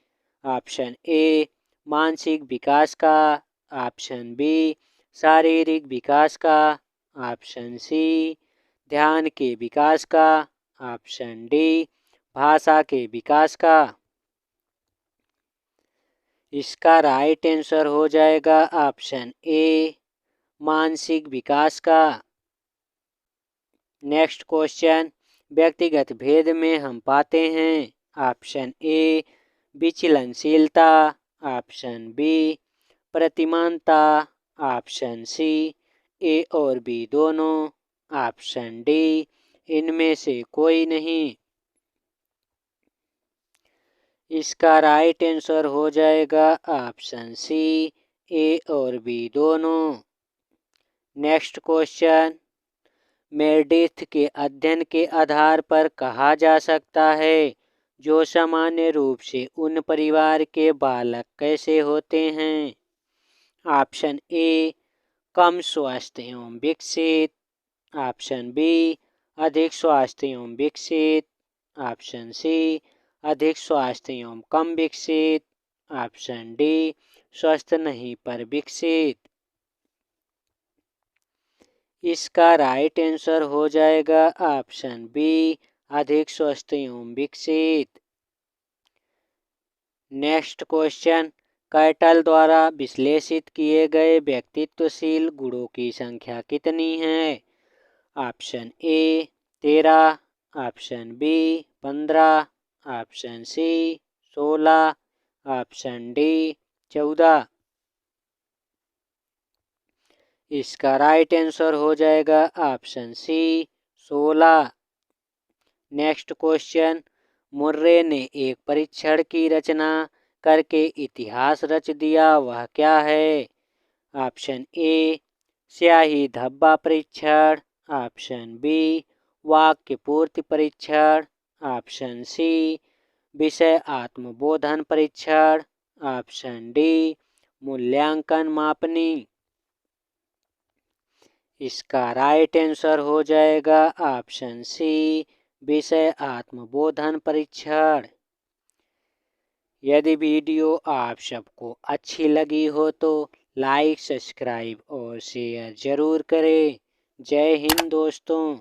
ऑप्शन ए मानसिक विकास का, ऑप्शन बी शारीरिक विकास का, ऑप्शन सी ध्यान के विकास का, ऑप्शन डी भाषा के विकास का। इसका राइट आंसर हो जाएगा ऑप्शन ए मानसिक विकास का। नेक्स्ट क्वेश्चन, व्यक्तिगत भेद में हम पाते हैं। ऑप्शन ए विचलनशीलता, ऑप्शन बी प्रतिमानता, ऑप्शन सी ए और बी दोनों, ऑप्शन डी इनमें से कोई नहीं। इसका राइट आंसर हो जाएगा ऑप्शन सी ए और बी दोनों। नेक्स्ट क्वेश्चन, मेरडिथ के अध्ययन के आधार पर कहा जा सकता है जो सामान्य रूप से उन परिवार के बालक कैसे होते हैं? ऑप्शन ए कम स्वस्थ एवं विकसित, ऑप्शन बी अधिक स्वास्थ्य एवं विकसित, ऑप्शन सी अधिक स्वास्थ्य एवं कम विकसित, ऑप्शन डी स्वस्थ नहीं पर विकसित। इसका राइट आंसर हो जाएगा ऑप्शन बी अधिक स्वस्थ एवं विकसित। नेक्स्ट क्वेश्चन, कैटल द्वारा विश्लेषित किए गए व्यक्तित्वशील गुणों की संख्या कितनी है? Option A 13, option B 15, option C 16, option D 14। इसका राइट आंसर हो जाएगा option C 16। Next question, Murray ने एक परीक्षण की रचना करके इतिहास रच दिया, वह क्या है? ऑप्शन ए स्याही धब्बा परीक्षण, ऑप्शन बी वाक्य पूर्ति परीक्षण, ऑप्शन सी विषय आत्मबोधन परीक्षण, ऑप्शन डी मूल्यांकन मापनी। इसका राइट आंसर हो जाएगा ऑप्शन सी विषय आत्मबोधन परीक्षण। यदि वीडियो आप सबको अच्छी लगी हो तो लाइक, सब्सक्राइब और शेयर जरूर करें। जय हिंद दोस्तों।